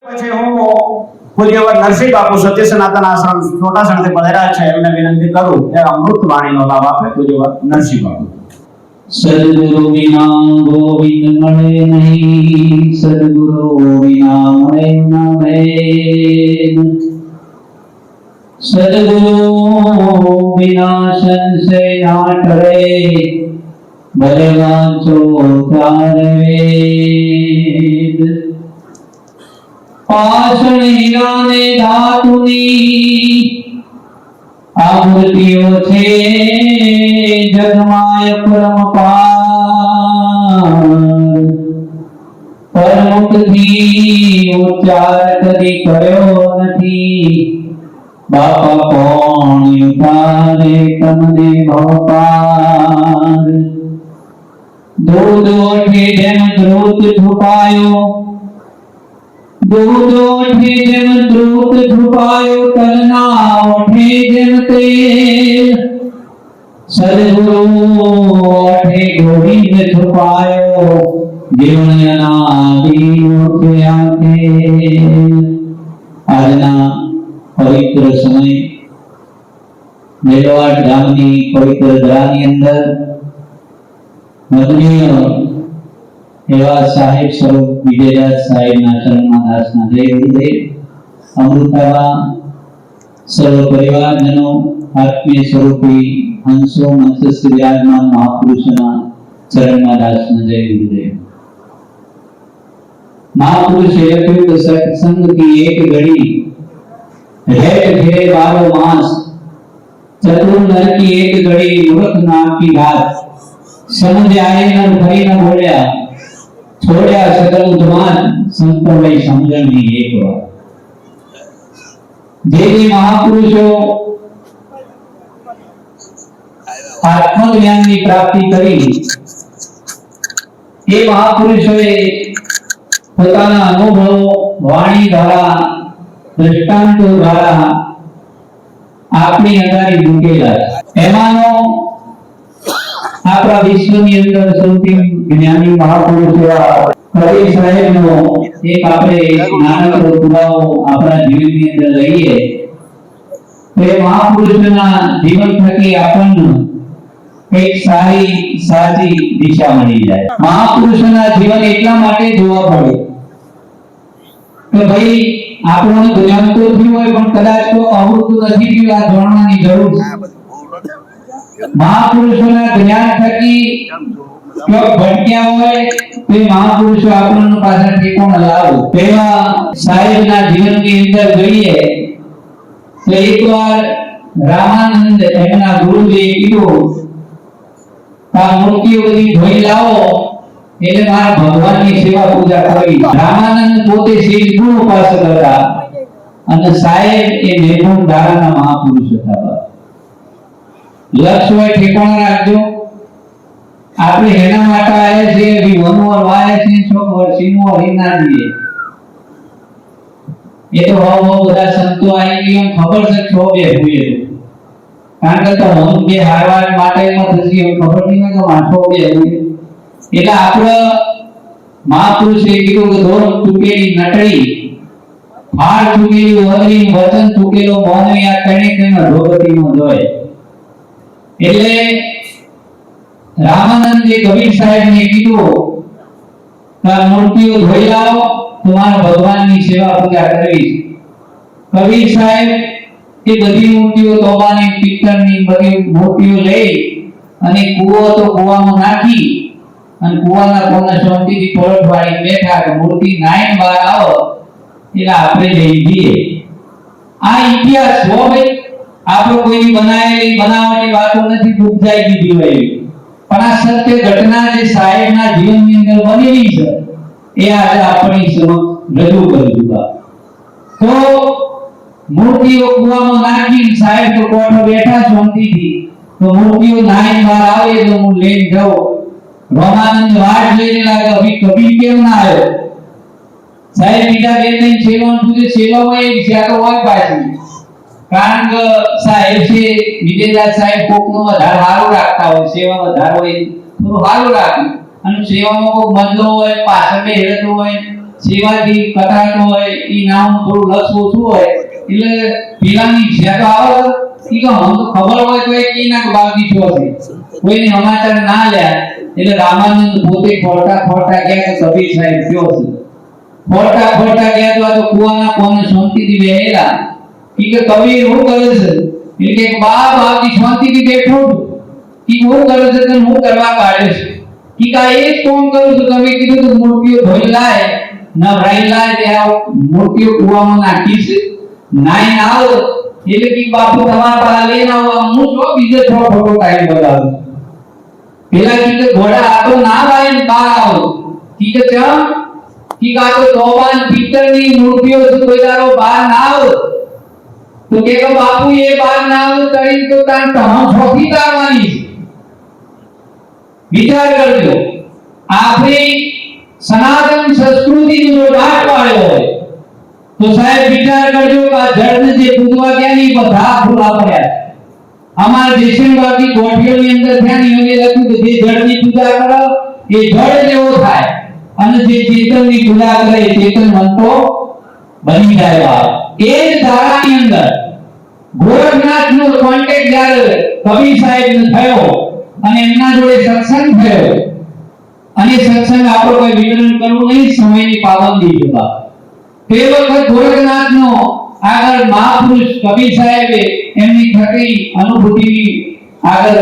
પછી હું પૂજ્યવત નરસિંહ બાપુ સત્ય સનાતન આશ્રમ છોટાસણથી પધાર્યા છે, એમને વિનંતી કરું કે અમૃત વાણીનો લાભ આપે પૂજ્યવત નરસિંહ બાપુ. સદગુરુ વિના ગોવિંદ મળે નહીં, સદગુરુ વિના મળે ન ભેદ. સદગુરુ વિના સંશય ના ટળે, ભલે વાંચો ચાર વેદ. પાષાણ હીરા ને ધાતુની આમૂર્તિઓ છે જગમાય પરમપાર. પરમુખથી ઉચ્ચાર કદી કર્યો નથી, બાપા કોણ ઉતારે તમને ભવપાર. દૂધ ઓઠે જેમ ધ્રુત છુપાયો, દૂધ ઓઠે જેમ ધ્રુત છુપાયો, તલના ઓઠે જેમ તેલ. સદગુરુ ઓઠે ગોવિંદ છુપાયો, જીવન અનાદિ ઓઠે આખેલ. આજના પવિત્ર સમય મેલવાડ ગામની પવિત્ર ધરાની અંદર વંદનીય એવા સાહેબ સ્વરૂપ વિજયદાસ સાહેબના ચરણમાં દાસના જય ગુરુદેવ. અમૃતાવા સર્વ પરિવારજનો, આત્મીય સ્વરૂપી હંસો મંચસ્થ વિરાજમાન મહાપુરુષોના ચરણમાં દાસના જય ગુરુદેવ. महापुरुष युग सत्संग की एक घड़ी, रेत घेरे 12 मास. चतुर नर की एक घड़ी, मूर्ख नाम की बात. समझ आए नर भरी न बोल्या, छोड़या सकल उद्मान. संतो में समझण ની એક વાર. જે મહાપુરુષો આત્મજ્ઞાનની પ્રાપ્તિ કરી, એ મહાપુરુષોએ પોતાના અનુભવો વાણી દ્વારા, દ્રષ્ટાંતો દ્વારા આપણી અગાડી મૂકેલા છે. એમાંનો આપણા વિશ્વની અંદર સૌથી જ્ઞાની મહાપુરુષ એવા કબીર સાહેબનો એક આપણે નાનકડો પુરાવો આપણા જીવનની અંદર લઈએ તો એ મહાપુરુષના જીવન થકી આપણને એક સારી સાચી દિશા મળી જાય. મહાપુરુષના જીવન એટલા માટે જોવા પડે કે ભાઈ આપણને જ્ઞાન તો થયું હોય પણ કદાચ તો અવૃત નથી થયું, આ જાણવાની જરૂર છે. મહાપુરુષોના જ્ઞાન થકી જો ભટક્યા હોય તો મહાપુરુષો આપણને પાછળ ઠેકાણે લાવો. તેવા સાહેબના જીવનની અંદર જોઈએ તો એકવાર રામાનંદ એમના ગુરુજીએ કીધું, આ મૂર્તિઓ બધી ધોઈ લાવો એટલે મારા ભગવાનની સેવા પૂજા કરવી. રામાનંદ પોતે શિવગુરુ ઉપાસક હતા અને સાહેબ એ નિર્ગુણ ધારાના મહાપુરુષ હતા. લક્ષ હોય ઠેકાણે રાખજો. આપણે એના માટે આવ્યા છીએ વિવનવર વાયા છીએ, છોક વર્ષીનું હરીના દીએ. એ તો બહુ બધા સંતો આવી ગયો ખબર છે છો બે ભૂએ, કારણ કે તો હું બે હારવાર માટે માં થશે એમ ખબર નહીં હોય તો માણસો બે ભૂએ. એટલે આપણે મહાપુરુષે કીધું કે ધોર ચૂકેલી નટળી, હાર ચૂકેલી વદરી, વચન ચૂકેલો મોનવી, આ કણે કણે ધોગતીનો જોય. એટલે રામાનંદે કબીર સાહેબને કીધું કે આ મૂર્તિઓ ધોઈ લાવો, તમારા ભગવાનની સેવા પૂજા કરવી. કબીર સાહેબ એ બધી મૂર્તિઓ તોબાની, પિત્તળની બધી મૂર્તિઓ લઈ અને કૂવો તો કૂવામાં નાખી અને કૂવાના કોના શાંતિથી પલટ વાળી બેઠા કે મૂર્તિ નાઈન બહાર આવો એટલે આપણે લઈ જઈએ. આ ઇતિહાસ હો ભાઈ, આપણે કોઈ બનાવેલી બનાવવાની વાતો નથી, ઉપજાઈ દીધી હોય એવી. પણ આ સત્ય ઘટના જે સાહેબના જીવનની અંદર બનેલી છે એ આજે આપણી સમક્ષ રજૂ કરી દીધા. તો મૂર્તિઓ કૂવામાં નાખી સાહેબ તો કોઠો બેઠા શાંતિથી, તો મૂર્તિઓ નાઈન બહાર આવે તો હું લઈને જાઉં. રામાનંદ વાટ જોઈને લાગે અભી કબીર કેમ ના આવ્યો. સાહેબ બીજા બે ત્રણ સેવાનું પૂછે, સેવામાં એક જ્યાં તો હોય પાછી, કારણ કે સાહેબ છે વિજયદાસ સાહેબ કોકનો વધારે સારું રાખતા હોય, સેવા વધારે હોય થોડું સારું રાખે, અને સેવામાં કોઈ બંધો હોય પાછળ બે હેરતો હોય સેવાથી કટાતો હોય ઈ નામ થોડું લસ ઓછું હોય એટલે પેલાની જ્યાં આવે ઈ કે મને તો ખબર હોય તો એ કી ના બાકી છો છે કોઈને સમાચાર ના લ્યા એટલે રામાનંદ પોતે ખોટા ખોટા ગયા કે કબીર સાહેબ કયો છે ખોટા ખોટા ગયા તો આ તો કુવાના કોને શાંતિથી બેહેલા ઈ કે કબીર હું કરે છે એટલે કે બાપ આપની શાંતિથી બેઠો ઈ હું કરે છે તો હું કરવા કાઢ્યો છે ઈ કા એ કોમ કરું છું તમે કીધું તો મૂર્તિઓ ધોઈ લાય નવરાઈ લાય તે આ મૂર્તિઓ કુવામાં નાખી છે નાઈ આવ એટલે કે બાપુ તમારા પાસે લઈને આવો હું જો બીજો થોડો ફોટો ટાઈમ બતાવું પેલા કીધું ઘોડા આટો ના લાઈને બહાર આવો ઠીક છે ઠીક આ તો તોબાન પિત્તળની મૂર્તિઓ છે કોઈ દારો બહાર ના આવો તો કે બાપુ એ બહાર ના આવો તરી તો તાન તમ છોકી તારવાની વિચાર કરજો આપણી સનાતન સંસ્કૃતિનો જો દાટ પાડ્યો હોય તો સાહેબ વિચાર કરજો કે આ જળને જે પૂજવા ગયા ની બધા ભૂલા પડ્યા અમારા દેશનવાદી ગોઠિયોની અંદર ધ્યાન એને લખ્યું કે જે જળની પૂજા કરો એ જળ જેવો થાય અને જે ચેતનની પૂજા કરે એ ચેતનવંતો બની જાય એ જ ધારાની અંદર ગોરખનાથનો કોન્ટેક્ટ જ્યારે કબીર સાહેબને થયો અને એમના જોડે સત્સંગ થયો અને સત્સંગ આપણો કોઈ વિવરણ કરવું નહીં સમયની પાબંદી જોતા તે વખત ગોરખનાથનો આગળ મહાપુરુષ કબીર સાહેબે એમની થતી અનુભૂતિની આગળ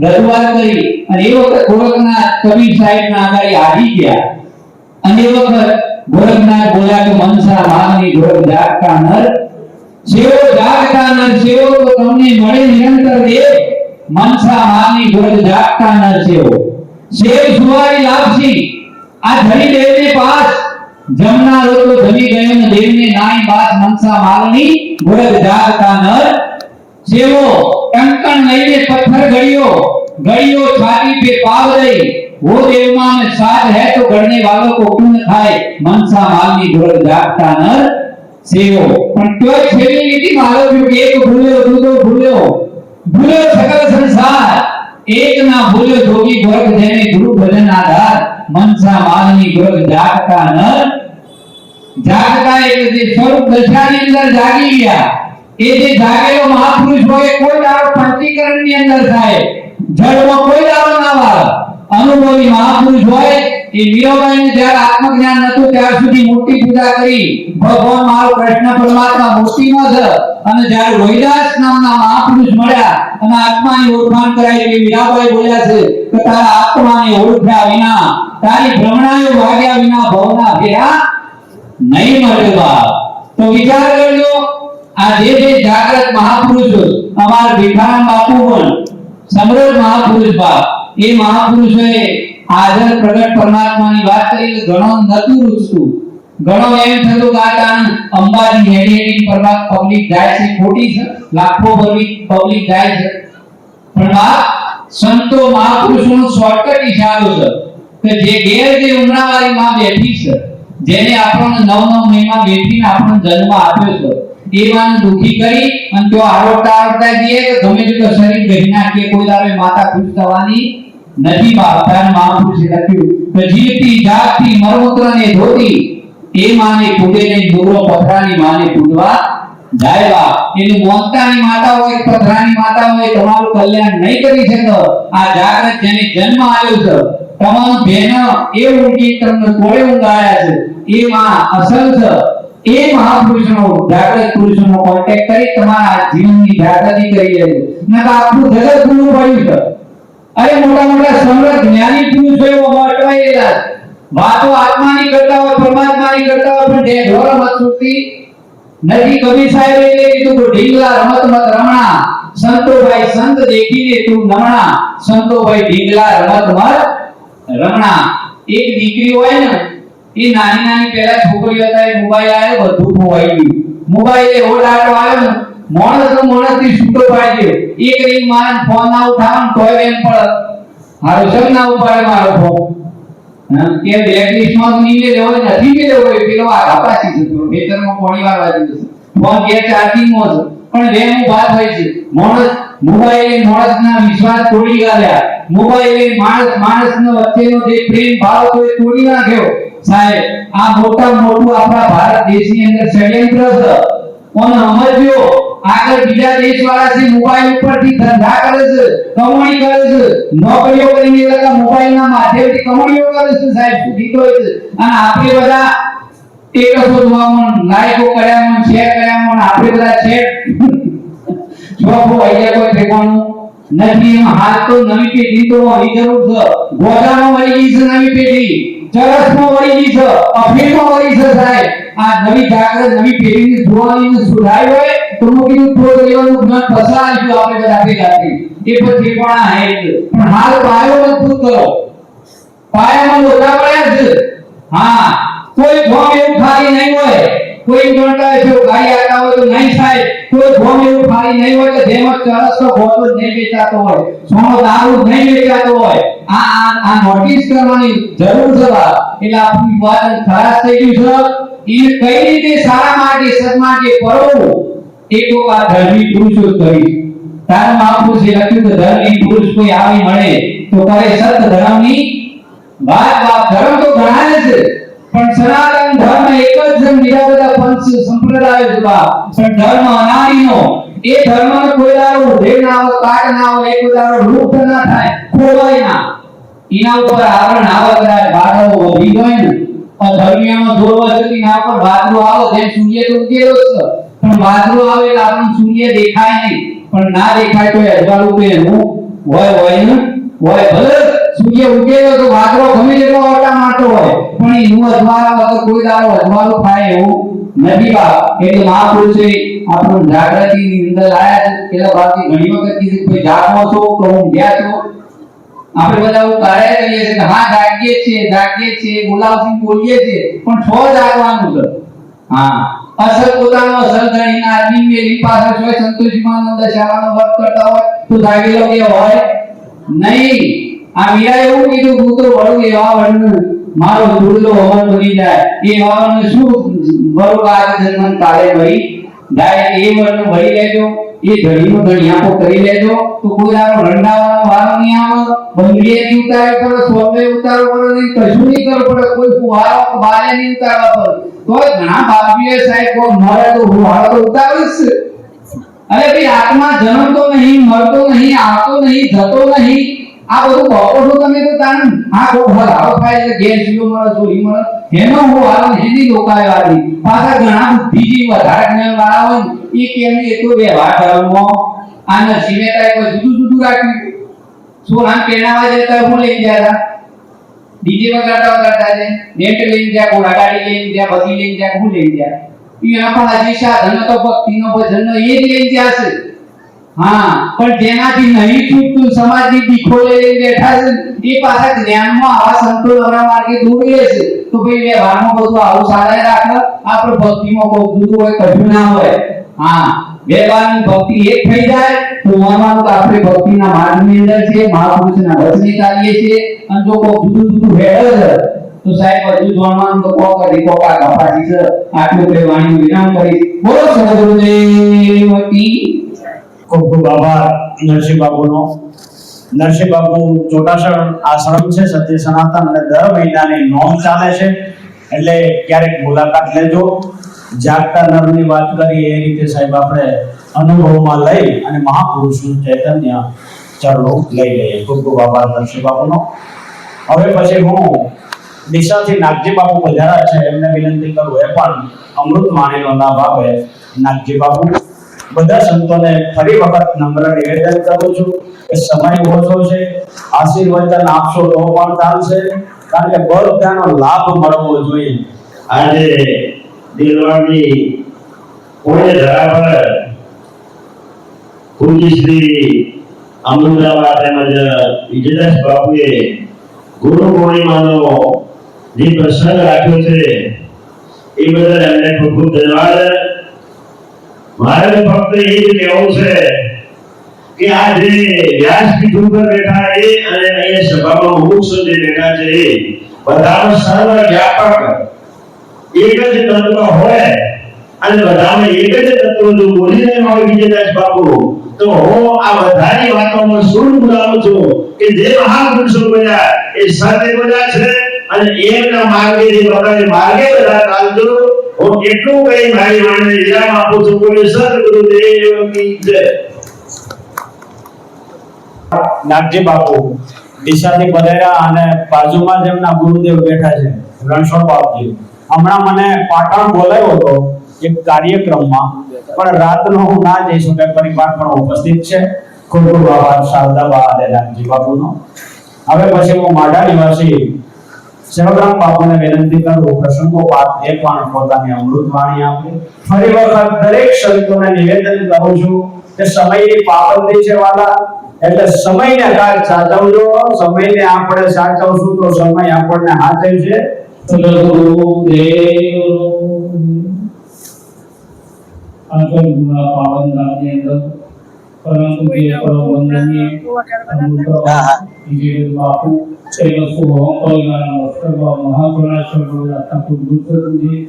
રજૂઆત કરી અને એ વખત ગોરખનાથ કબીર સાહેબના આગળ આવી ગયા અને એ વખત ગોરખનાથ બોલ્યા કે મનસા માની ગોરખ જાગતા નર સેવો જાગતા નર સેવો તો તમને મળે નિરંતર દેવ મનસા માની ગોરખ જાગતા નર સેવો સેવ સુવારી લાપસી આ ધરી દેવને પાસ જમના રોટલો ધરી ગયો ને દેવને નાઈ બાસ મનસા માલની ગોરખ જાગતા નર સેવો કંકણ લઈને પથ્થર गड़ियो छाती पे पाव दई वो देवमा में साथ है तो गढ़ने वालों को क्यों न खाए मनसा मालनी गोरख जागता नर सेवो पण क्यों छेली नीति मारो जो एक भूल्यो दूधो भूल्यो सकल संसार एक ना भूल्यो जोगी गोरख देने गुरु भजन आधार मनसा मालनी गोरख जागता नर जागता એટલે જે સ્વરૂપ દશાની અંદર જાગી ગયા એ જે જાગેલો મહાપુરુષ હોય કોઈ દારો પંચીકરણની અંદર થાય જળમાં કોઈ દારો ના વાળે અનુભવી મહાપુરુષ હોય એ મીરાબાઈને જ્યારે આત્મજ્ઞાન નતું ત્યાર સુધી મૂર્તિ પૂજા કરી ભગવાન મારો કૃષ્ણ પરમાત્મા મૂર્તિમાં છે અને જ્યારે રોહિદાસ નામના મહાપુરુષ મળ્યા અને આત્માની ઓળખાણ કરાઈ કે મીરાબાઈ બોલ્યા છે કે તારા આત્માને ઓળખ્યા વિના તારી ભ્રમણાએ વાગ્યા વિના ભવના ફેરા નહીં મળવા તો વિચાર કરજો આ જે જાગૃત મહાપુરુષો અમાર ભીખારામ બાપુ પણ સમૃદ્ધ મહાપુરુષ બાપ એ મહાપુરુષોએ હાજર પ્રગટ પરમાત્માની વાત કરી કે ઘણો નતું રૂચતું ઘણો એમ થતું કે આ અંબાજી હેડી પરમાત્મા પબ્લિક જાય છે ખોટી છે લાખો પબ્લિક જાય છે પણ બાપ સંતો મહાપુરુષોનો શોર્ટકટ ઈશારો છે કે જે ઘેર જે ઉમરાવાળી માં બેઠી છે જેને આપણને 9 મહિના બેઠીને આપણને જન્મ આપ્યો છે એ વાન દુખી કરી અને તો આરોટા દીએ કે ગમે તેટલો શરીર ગહી નાખીએ કોઈ દારે માતા ખુશ થવાની નથી બાપદાન મહાપુરુષે લખ્યું કે જીવતી જાગતી મરમૂત્રને ધોતી એ માને પૂજે નહીં દુરો પથરાની માને પૂજવા જાય બા એટલે મોંતાની માતા હોય પથરાની માતા હોય તમારું કલ્યાણ નહીં કરી શકો આ જાગૃત જેને જન્મ આવ્યો છે તમામ બેનો એ ઊંઘી તમને કોળે ઊંઘાયા છે એ માં અસલ છે એ મહાપુરુષનો જાગૃત પુરુષનો કોન્ટેક્ટ કરી તમારા જીવનની જાગૃતિ કરી લેજો નકા આખું જગત પૂરું પડ્યું છે અરે મોટા સમૃદ્ધ જ્ઞાની પુરુષો અટવાયેલા વાતો આત્માની કરતા હોય પરમાત્માની કરતા હોય પણ જે ઢોર મત સુરતી નથી કબીર સાહેબ એટલે કીધું કે ઢીંગલા રમત મત રમણા સંતોભાઈ સંત દેખીને તું નમણા સંતોભાઈ ઢીંગલા રમત મત રમણા એક દીકરી હોય ને એ નાની પેલા છોકરીઓ હતા એ મોબાઈલ આવ્યો બધું ખોવાઈ ગયું મોબાઈલ એ ઓડાડો આવ્યો ને મોણસ થી છૂટો પાડી ગયો એક રીંગ મારે ફોન ના ઉઠાવ તોય એમ પણ મારો સબ ના ઉપાડે મારો ફોન કે બ્લેકલિસ્ટ માં નીલે લેવો નથી કે લેવો પેલો આ હપાસી છે તો ભેતરમાં પોણી વાળવા દીધું ફોન કે ચાર્જિંગ માં છે પણ બે હું વાત હોય છે મોણસના વિશ્વાસ તોડી ગાલ્યા મોબાઈલે માણસનો વચ્ચેનો જે પ્રેમ ભાવ તો એ તોડી નાખ્યો સાહેબ આ મોટું આપણા ભારત દેશની અંદર ષડયંત્ર છે કોને સમજ્યો આગળ બીજા દેશવાળા છે મોબાઈલ ઉપરથી ધંધા કરે છે કમાણી કરે છે નોકરીઓ કરીને એ લોકો મોબાઈલના માધ્યમથી કમાણીઓ કરે છે સાહેબ સુધી તો છે અને આપણે બધા ટેકસો જોવામાં લાઈકો કર્યામાં શેર કર્યામાં આપણે બધા શેર જોકો આઈડિયા કોઈ ઠેકાણું નથી એમાં હાલ તો નવી પેઢી તો હોવી જરૂર છે ગોધામાં વળી ગઈ છે નવી પેઢી ચરસમાં વળી ગઈ છે અફીણમાં વળી છે સાહેબ આ નવી જાગૃત નવી પેઢીને જોવાની સુધારી હોય તો મુકીનું થોડું લેવાનું જ્ઞાન પસાર જો આપણે બધા ભેગા થઈ એ પર ઠેકાણા હે પણ હાલ પાયો મજબૂત કરો પાયામાં લોટા પડ્યા છે હા કોઈ ભોમ એવું ખાલી નહીં હોય કોઈ જોણતા છે ગાડી આતા હોય તો નહીં થાય કોઈ ભોમ એવું ખાલી નહીં હોય કે જેમાં ચરસનો બોટલ નહીં વેચાતો હોય સોનો દારૂ નહીં વેચાતો હોય આ નોટિસ કરવાની જરૂર છે એટલે આપણી વાત ખરાબ થઈ ગયું છે એ કઈ રીતે સારા માટે સત માટે કરવું એ તો આ ધર્મી પુરુષો કરી તાર મહાપુરુષે લખ્યું કે ધર્મી પુરુષ કોઈ આવી મળે તો કરે સત ધર્મની વાત ધર્મ તો ઘણા છે પણ સનાતન ધર્મ એક જ છે બીજા બધા પંચ સંપ્રદાય છે પણ ધર્મ અનાદિનો એ ધર્મનો કોઈ દારો ઉધે ના આવે કાટ ના આવે એક દારો લુપ્ત ના થાય ખોવાય ના એના ઉપર આવરણ આવે કદાચ બાધો વધી ગયો ને અધર્મીયાનો જોરવા જતી ના પર વાદળો આવે જેમ સૂર્ય તો ઉગેલો છે પણ વાદળો આવે એટલે આપણને સૂર્ય દેખાય નહીં પણ ના દેખાય તો અજવાળું કે હું હોય ને હોય ભલે સૂર્ય ઉગેલો તો વાદળો ગમે તેટલો ઓટા મારતો હોય પણ એનું અજવાળા વગર કોઈ દાડો અજવાળું થાય એવું નથી બાપ એટલે મહાપુરુષે આપણું જાગૃતિની અંદર લાયા છે પેલા બાકી ઘણી વખત કીધું કોઈ જાગો છો તો હું ગયા છો આપણે બધા એવું કાર્ય કરીએ છીએ કે હા જાગીએ છીએ બોલીએ છીએ પણ છો જાગવાનું છે હા અસલ પોતાનો અસલ ધણીના આદમી મેલી પાસે હોય સંતોષીમાનંદ શાળાનો વર્ગ કરતા હોય તો જાગેલો કે હોય નહીં આ મીરા એવું કીધું હું તો વળું એવા વળનું મારો દુર્લો હવન બની જાય એ હવન શું વળું આ જન્મ કાલે ભરી જાય એ વળનું ભરી લેજો એ ઘડીનો ઘડિયાપો કરી લેજો તો કોઈ આરો રંડાવાનો વારો નહીં આવે બંગડીએ નહીં ઉતારે પડે સોમે ઉતારો પડે નહીં કશું નહીં કરવું પડે કોઈ ફુવારો બાલે નહીં ઉતારવા પડે તો ઘણા બાપીએ સાહેબ કોઈ મરે તો ફુવારો તો ઉતારીશ અરે ભાઈ આત્મા જન્મતો નહીં મરતો નહીં આવતો નહીં જતો નહીં આ બધું બપોર તમે તો તાન આ કોઈ હલાવ થાય છે ગેસ લો મળે ચોરી મળે એનો હું હાલ હિન્દી લોકાય વાળી પાછા ઘણા બુદ્ધિજી વધારે જ્ઞાન વાળા હોય એ કેમની એટલો વ્યવહાર ધર્મમાં આ નસીબે કાંઈ કોઈ જુદું રાખ્યું સોનાન પહેરાવા જતા હું લઈ ગયા હતા ડીજે વગાડતા છે નેટ લઈને ગયા ઘોડાગાડી લઈને ગયા બધી લઈને ગયા હું લઈ ગયા એના પણ હજી સાધન તો ભક્તિનો ભજનનો એ જ લઈને ગયા છે હા પણ જેનાથી નહીં છૂટતું સમાજની દીખો લઈને બેઠા છે એ પાછા જ્ઞાનમાં આવા સંતોષના માર્ગે દોરી છે તો ભાઈ વ્યવહારમાં બધું આવું સારા રાખે આપણે ભક્તિમાં બહુ જુદું હોય કશું ના હોય હા વ્યવહારની ભક્તિ એક થઈ જાય તો માનવાનું કે આપણે ભક્તિના માર્ગની અંદર છે મહાપુરુષના વચને ચાલીએ છીએ અને જો કોઈ જુદું હેડે છે તો સાહેબ બધું જાણવાનું તો કોકા કપાસી છે આટલું કહેવાનું વિરામ કરી બોલો સદગુરુદેવ કી ખૂબ ખૂબ આભાર નરસિંહ બાબુનો નરસિંહ બાબુ ચોટાસણ આશ્રમ છે સત્ય સનાતન અને દર મહિનાની નોંધ ચાલે છે એટલે ક્યારેક મુલાકાત લેજો જાગતા નરની વાત કરી એ રીતે સાહેબ આપણે અનુભવમાં લઈ અને મહાપુરુષનું ચૈતન્ય ચરણો લઈ લઈએ ખૂબ ખૂબ આભાર નરસિંહ બાબુનો હવે પછી હું દિશાથી નાગજી બાબુ પધાર્યા છે એમને વિનંતી કરું એ પણ અમૃત વાણીનો લાભ આપે નાગજી બાબુ બધા સંતોને ફરી વખત નમ્ર નિવેદન કરું છું કે સમય ઓછો છે આશીર્વચન આપશો તો પણ ચાલશે કારણ કે બધાનો લાભ મળવો જોઈએ આજે દિલવાડી કોણે ધરા પર પૂજ્ય શ્રી અમૃતાબા તેમજ વિજયદાસ બાપુએ ગુરુ પૂર્ણિમાનો જે પ્રસંગ રાખ્યો છે એ બદલ એમને ખૂબ ખૂબ ધન્યવાદ મારે ફક્ત એ જ કહેવું છે કે આ જે વ્યાસપીઠ ઉપર બેઠા એ અને અહીંયા સભામાં મુક્ષ જે બેઠા છે એ બધાનો સર્વ વ્યાપક એક જ તત્વ હોય અને બધાને એક જ તત્વ જો બોલી રહ્યા હોય વિજયદાસ બાપુ તો હું આ બધાની વાતોમાં શું બોલાવું છું કે જે મહાપુરુષો બોલ્યા એ સત્ય બોલ્યા છે અને એમના માર્ગેથી પોતાને માર્ગે બધા ચાલજો. હું એટલું કઈ મારી વાણીને વિરામ આપું છું. બોલે સદગુરુદેવ કી જય. નાગજી બાપુ ડીસાથી પધાર્યા અને બાજુમાં જ એમના ગુરુદેવ બેઠા છે રણછોડ બાપજી. હમણાં મને પાટણ બોલાવ્યો હતો એક કાર્યક્રમમાં, પણ રાતનો હું ના જઈ શક્યો. પરિવાર પણ ઉપસ્થિત છે. ખૂબ ખૂબ આભાર શારદાબા અને નાગજી બાપુનો. હવે પછી હું માડા નિવાસી સેવરામ બાપુને વિનંતી કરું પ્રસંગોપાત એક પણ પોતાની અમૃત વાણી આપે. ફરી વખત દરેક સંતોને નિવેદન કરું છું કે સમયની પાબંદી છે વાલા, એટલે સમયને કાળ સાચવજો. સમયને આપણે સાચવશું તો સમય આપણને સાચવશે. પાવન ગામની અંદર પરમ પૂજ્ય પરમ વંદનીય અમૃત બાપુ તેનો પરિવારના મસ્તકમાં મહાગણાશ્વર ઠાકુર ગુરુજી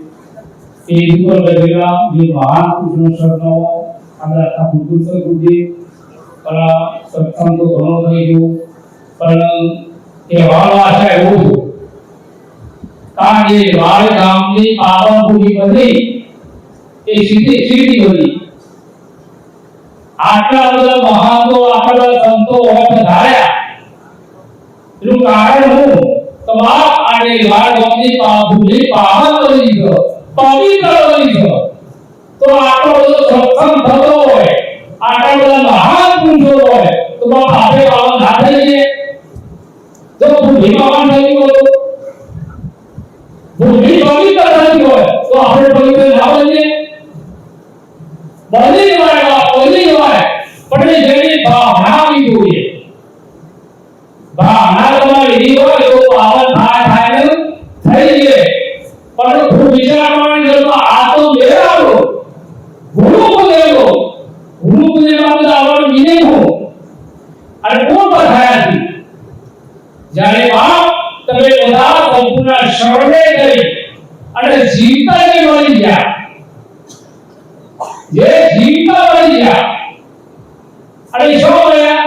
એ ઉપર બેઠેલા જે મહાન પુરુષનો શરણો આપણા ઠાકુર ગુરુજી પર સત્સંગ તો ઘણો થઈ ગયો, પણ એ વાળ આશા એવું હતું કારણ કે વાળ ગામની પાવન પૂરી બધી એ સીધી બની. આટલા બધા મહાનો આટલા બધા સંતો હોય ધાર્યા એનું કારણ હું તમામ આટલે વાળ ગામની ભૂલી પાવન કરી દીધો, પવિત્ર કરી દીધો. તો આટલો બધો સત્સંગ થતો હોય, આટલા બધા મહાન પુરુષો હોય, તો આપણે પાવન ના થઈ જઈએ? જો ભૂલી પાવન થઈ ગયો, ભૂલી પવિત્ર થઈ હોય, તો આપણે પવિત્ર ના બનીએ? બની જવાય, પણ જેની ભાવના આવી જોઈએ. ભાવના તમારી એવી હોય તો પાવન થાય થઈ જઈએ. પણ ખૂબ વિચાર કરવાની જરૂર. આ તો મેળાવો ગુરુ બોલેલો બધા આવડું મિનિંગ હો અને કોણ બધાયા છે. જ્યારે બાપ તમે બધા સંપૂર્ણ શરણે કરી અને જીવતા જે મળી ગયા, જે જીવતા મળી ગયા અને શું મળ્યા?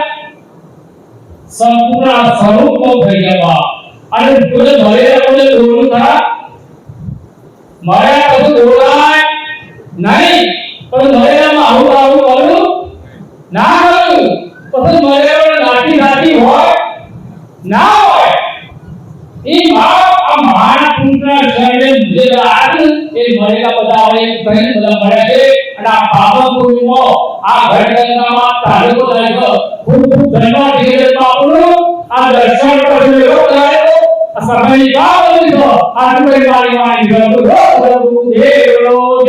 સંપૂર્ણ સ્વરૂપ થઈ ગયા. અને કોઈ મળેલા કોઈ દોડું થા મળ્યા પછી દોડાય નહીં, પણ મળેલામાં આવું કરું ના કરું. પછી મળેલા નાટી હોય ના હોય. એ બાપ આ મહાન પુરુષના શરણે જે આજ એ મળેલા બધા આવે કઈ બધા મળ્યા છે. અને આ પાવનપુરીમાં આ ઘટનામાં તારીખો તારીખો ખૂબ ધન્યવાદ ધીરે બાપુનું આ દર્શન કરીને એવો કરાયો. આ સમયની પાબંદી તો આટલી મારી વાણી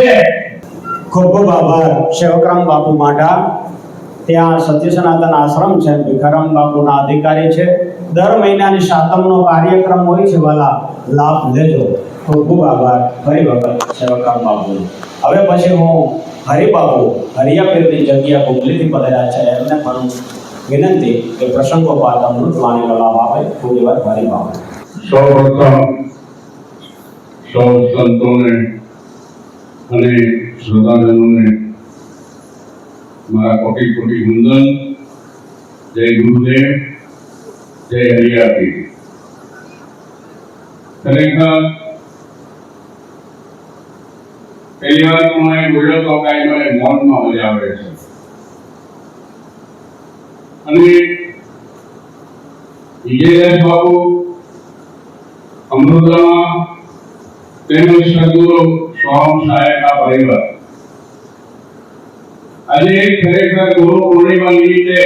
છે. ખૂબ ખૂબ આભાર સેવકરામ બાપુ માઢા. ત્યાં સત્ય સનાતન આશ્રમ છે, ભીખારામ બાપુના અધિકારી છે. દર મહિનાની સાતમનો કાર્યક્રમ હોય છે વાલા, લાભ લેજો. ખૂબ ખૂબ આભાર ફરી વખત સેવકરામ બાપુ. હવે પછી હું હરિબાપુ હરિયાપીરની જગ્યા કોમલીથી પધાર્યા છે, એમને પણ વિનંતી કે પ્રસંગોપાત અમૃત વાણીનો લાભ આપે. ખૂબ વાર હરિબાપુ. સૌપ્રથમ સૌ સંતોને અને શ્રોતાજનોને મારા કોટી કોટી વંદન. જય ગુરુદેવ, જય હરિયાપીર. ખરેખર પહેલી વાર તો મને બોલ્યો તો કાંઈ મને મૌનમાં મજા આવે છે. અને વિજયદાસ બાપુ અમૃતમાં તેમજ સદગુરુ સ્વામ સહાયકા પરિવાર આજે ખરેખર ગુરુ પૂર્ણિમા નિમિત્તે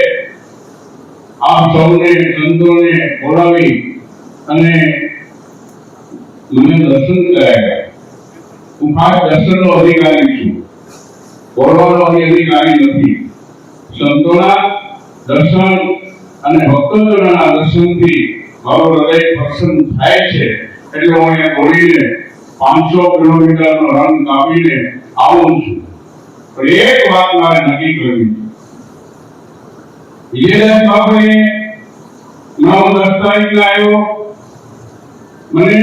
આપ સૌને સંતોને બોલાવી અને મને દર્શન કરાયા. હું ખાસ દર્શનનો અધિકારી છું, બોલવાનો અધિકારી નથી. સંતોના દર્શન અને ભક્તજનોના દર્શનથી મારો હૃદય પ્રસન્ન થાય છે. એટલે હું અહીંયા દોડીને 500 કિલોમીટરનો રન કાપીને આવું છું. પણ એક વાત મારે નક્કી કરવી છે. વિજયદાસ બાપુએ 9-10 તારીખે આવ્યો, મને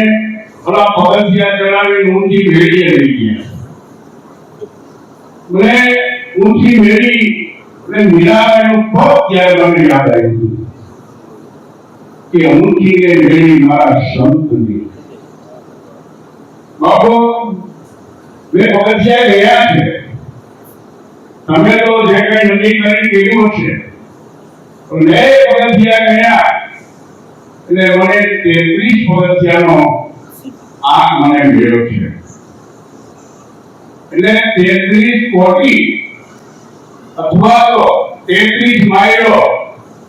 થોડા પગથિયા ચડાવી ઊંચી મેળીએ લઈ ગયા. મને ઊંચી મેળી એટલે મીરાબાઈનું પગ ત્યારે મને યાદ આવ્યું. કે ઊંચી ને વેળી મારા સંતની. બાપુ બે પગથિયા ગયા છે, તમે તો જે કઈ નદી કરી કર્યું છે, બે પગથિયા ગયા એટલે મને 33 પગથિયાનો આંક મને મળ્યો છે. એટલે 33 કોટી અથવા તો 33 માઇલો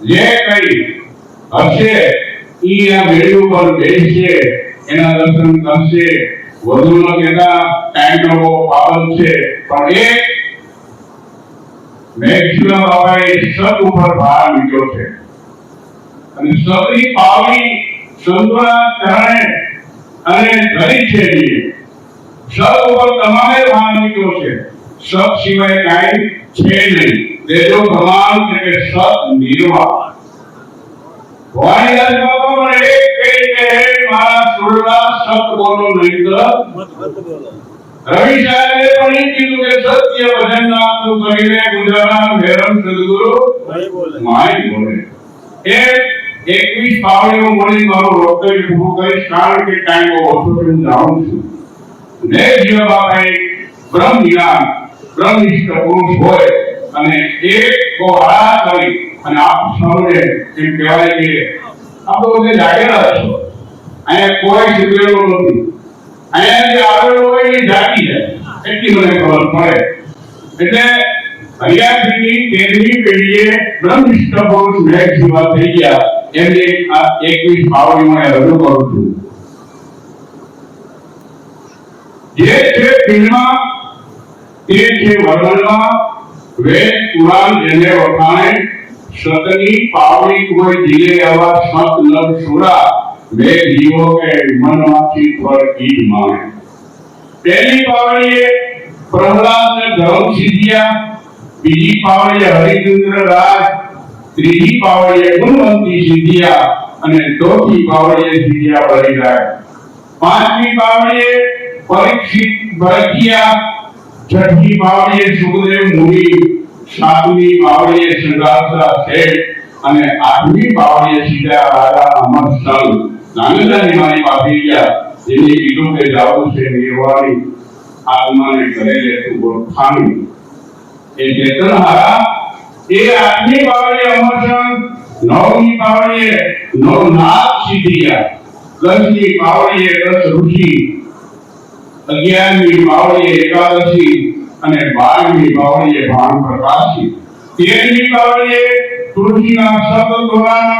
જે કઈ હશે ઈ આ વેડી ઉપર બેસશે, એના દર્શન કરશે. વધુ ન કહેતા ટાઈમ નો પાબંદ છે, પણ એક મેઘશિલા બાબાએ સત ઉપર ભાર મૂક્યો છે અને સતની પાવડી સંતોના ચરણે અને ધરી છે. સત ઉપર તમારે ભાર મૂક્યો છે, સત સિવાય કાંઈ છે નહીં. દેજો ભગવાન કે સત નિર્વાહ. વાણીદાસ બાબા મને એક કહી કે હે મારા સુરલા સત બોલો નહીં તો રવિ સાહેબે પણ એ કીધું કે સત્ય ભજન નામનું કરીને ગુજરાતના મેરમ સદગુરુ માય બોલે. એ 21 પાવડીઓ મળી મારું વક્તવ્ય પૂરું કરીશ, કારણ કે ટાઈમ ઓછો છે, હું જાણું છું. ને જીવ બાપાએ બ્રહ્મ જ્ઞાન બ્રહ્મનિષ્ઠ પુરુષ હોય અને એક કોહળા કરી અને આપ સૌને એમ કહેવાય કે આપ બધે જાગેલા છો. અહીંયા કોઈ શીખેલું નથી, અહીંયા જે આવેલો હોય એ જાગી જાય એટલી મને ખબર પડે. એટલે હરિયાળીની 13મી પેઢીએ બ્રહ્મનિષ્ઠ પુરુષ મેઘ જીવા થઈ ગયા. એમને આ 21 પાવડીમાં રજૂ કરું છું. જે છે ફિલ્મમાં તે છે વર્ણનમાં, વેદ પુરાણ જેને વખાણે. સતની પાવડી કોઈ દિલે આવા સત નર સુરા, મેઘ જીવો કે મનમાંથી પર ઈજ માણે. પહેલી પાવડીએ પ્રહલાદને ધર્મ સિદ્ધિયા, બીજી પાવડીએ હરિચંદ્ર રાજ, ત્રીજી પાવડીએ ગુણવંતી સિદ્ધિયા અને ચોથી પાવડીએ સિદ્ધિયા બલિરાય. પાંચમી પાવડીએ પરીક્ષિત ભરતિયા, છઠ્ઠી પાવડીએ સુખદેવ મુનિ, સાતમી પાવડીએ સંઘાસા શેઠ અને આઠમી પાવડીએ સીધા રાજા અમરસંગ. નાનકડાની મારી પાસે ગયા, જેને કીધું કે જાવું છે નિર્વાણી, આત્માને કરે લે તું ઓળખાણી. એ ચેતનહારા એ આઠમી પાવડીએ અમરસંગ, નવમી પાવડીએ નવનાથ સિદ્ધિયા, 10મી પાવડીએ 10 ઋષિ, 11મી પાવડીએ એકાદશી અને 12મી પાવડીએ ભાન પ્રકાશી, 13મી પાવડીએ તુલસીના સત તોરણા,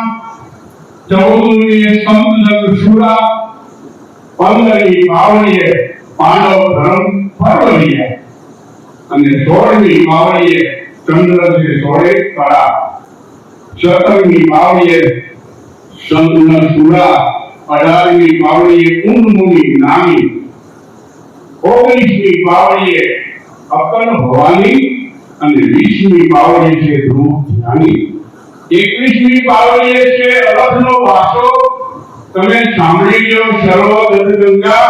14મી સંત સુરા, 15મી પાવડીએ પાંડવ ધર્મ પરવરિયા અને 16મી પાવડીએ ચંદ્ર જે સોળે કળા, 17મી પાવડીએ સંત સુરા, 18મી પાવડીએ કુંડ મુનિ નામી, 19મી પાવડીએ અકલ ભવાની અને 20મી પાવડી છે ધ્રુવ ધ્યાની. 21મી પાવડીએ છે અલખનો વાસો. તમે સાંભળી લો સર્વગત ગંગા,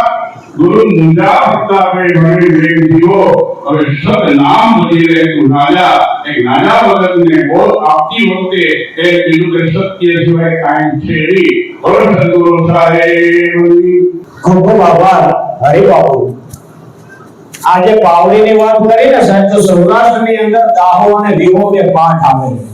ગુરુ મુંડા હતા કે ભણે વેગ જીવો. હવે સત નામ બધી રે તું નાજા. એક નાના વગતને બોલ આપતી વખતે એ કીધું કે સત્ય સિવાય કાંઈ છે નહીં. બોલો સદગુરુ સાહેબની. ખૂબ ખૂબ આભાર હરિબાપુ. આજે પાવડીની વાત કરી ને સાહેબ, તો સૌરાષ્ટ્રની અંદર દાહો અને વિહો બે પાઠ આવે છે.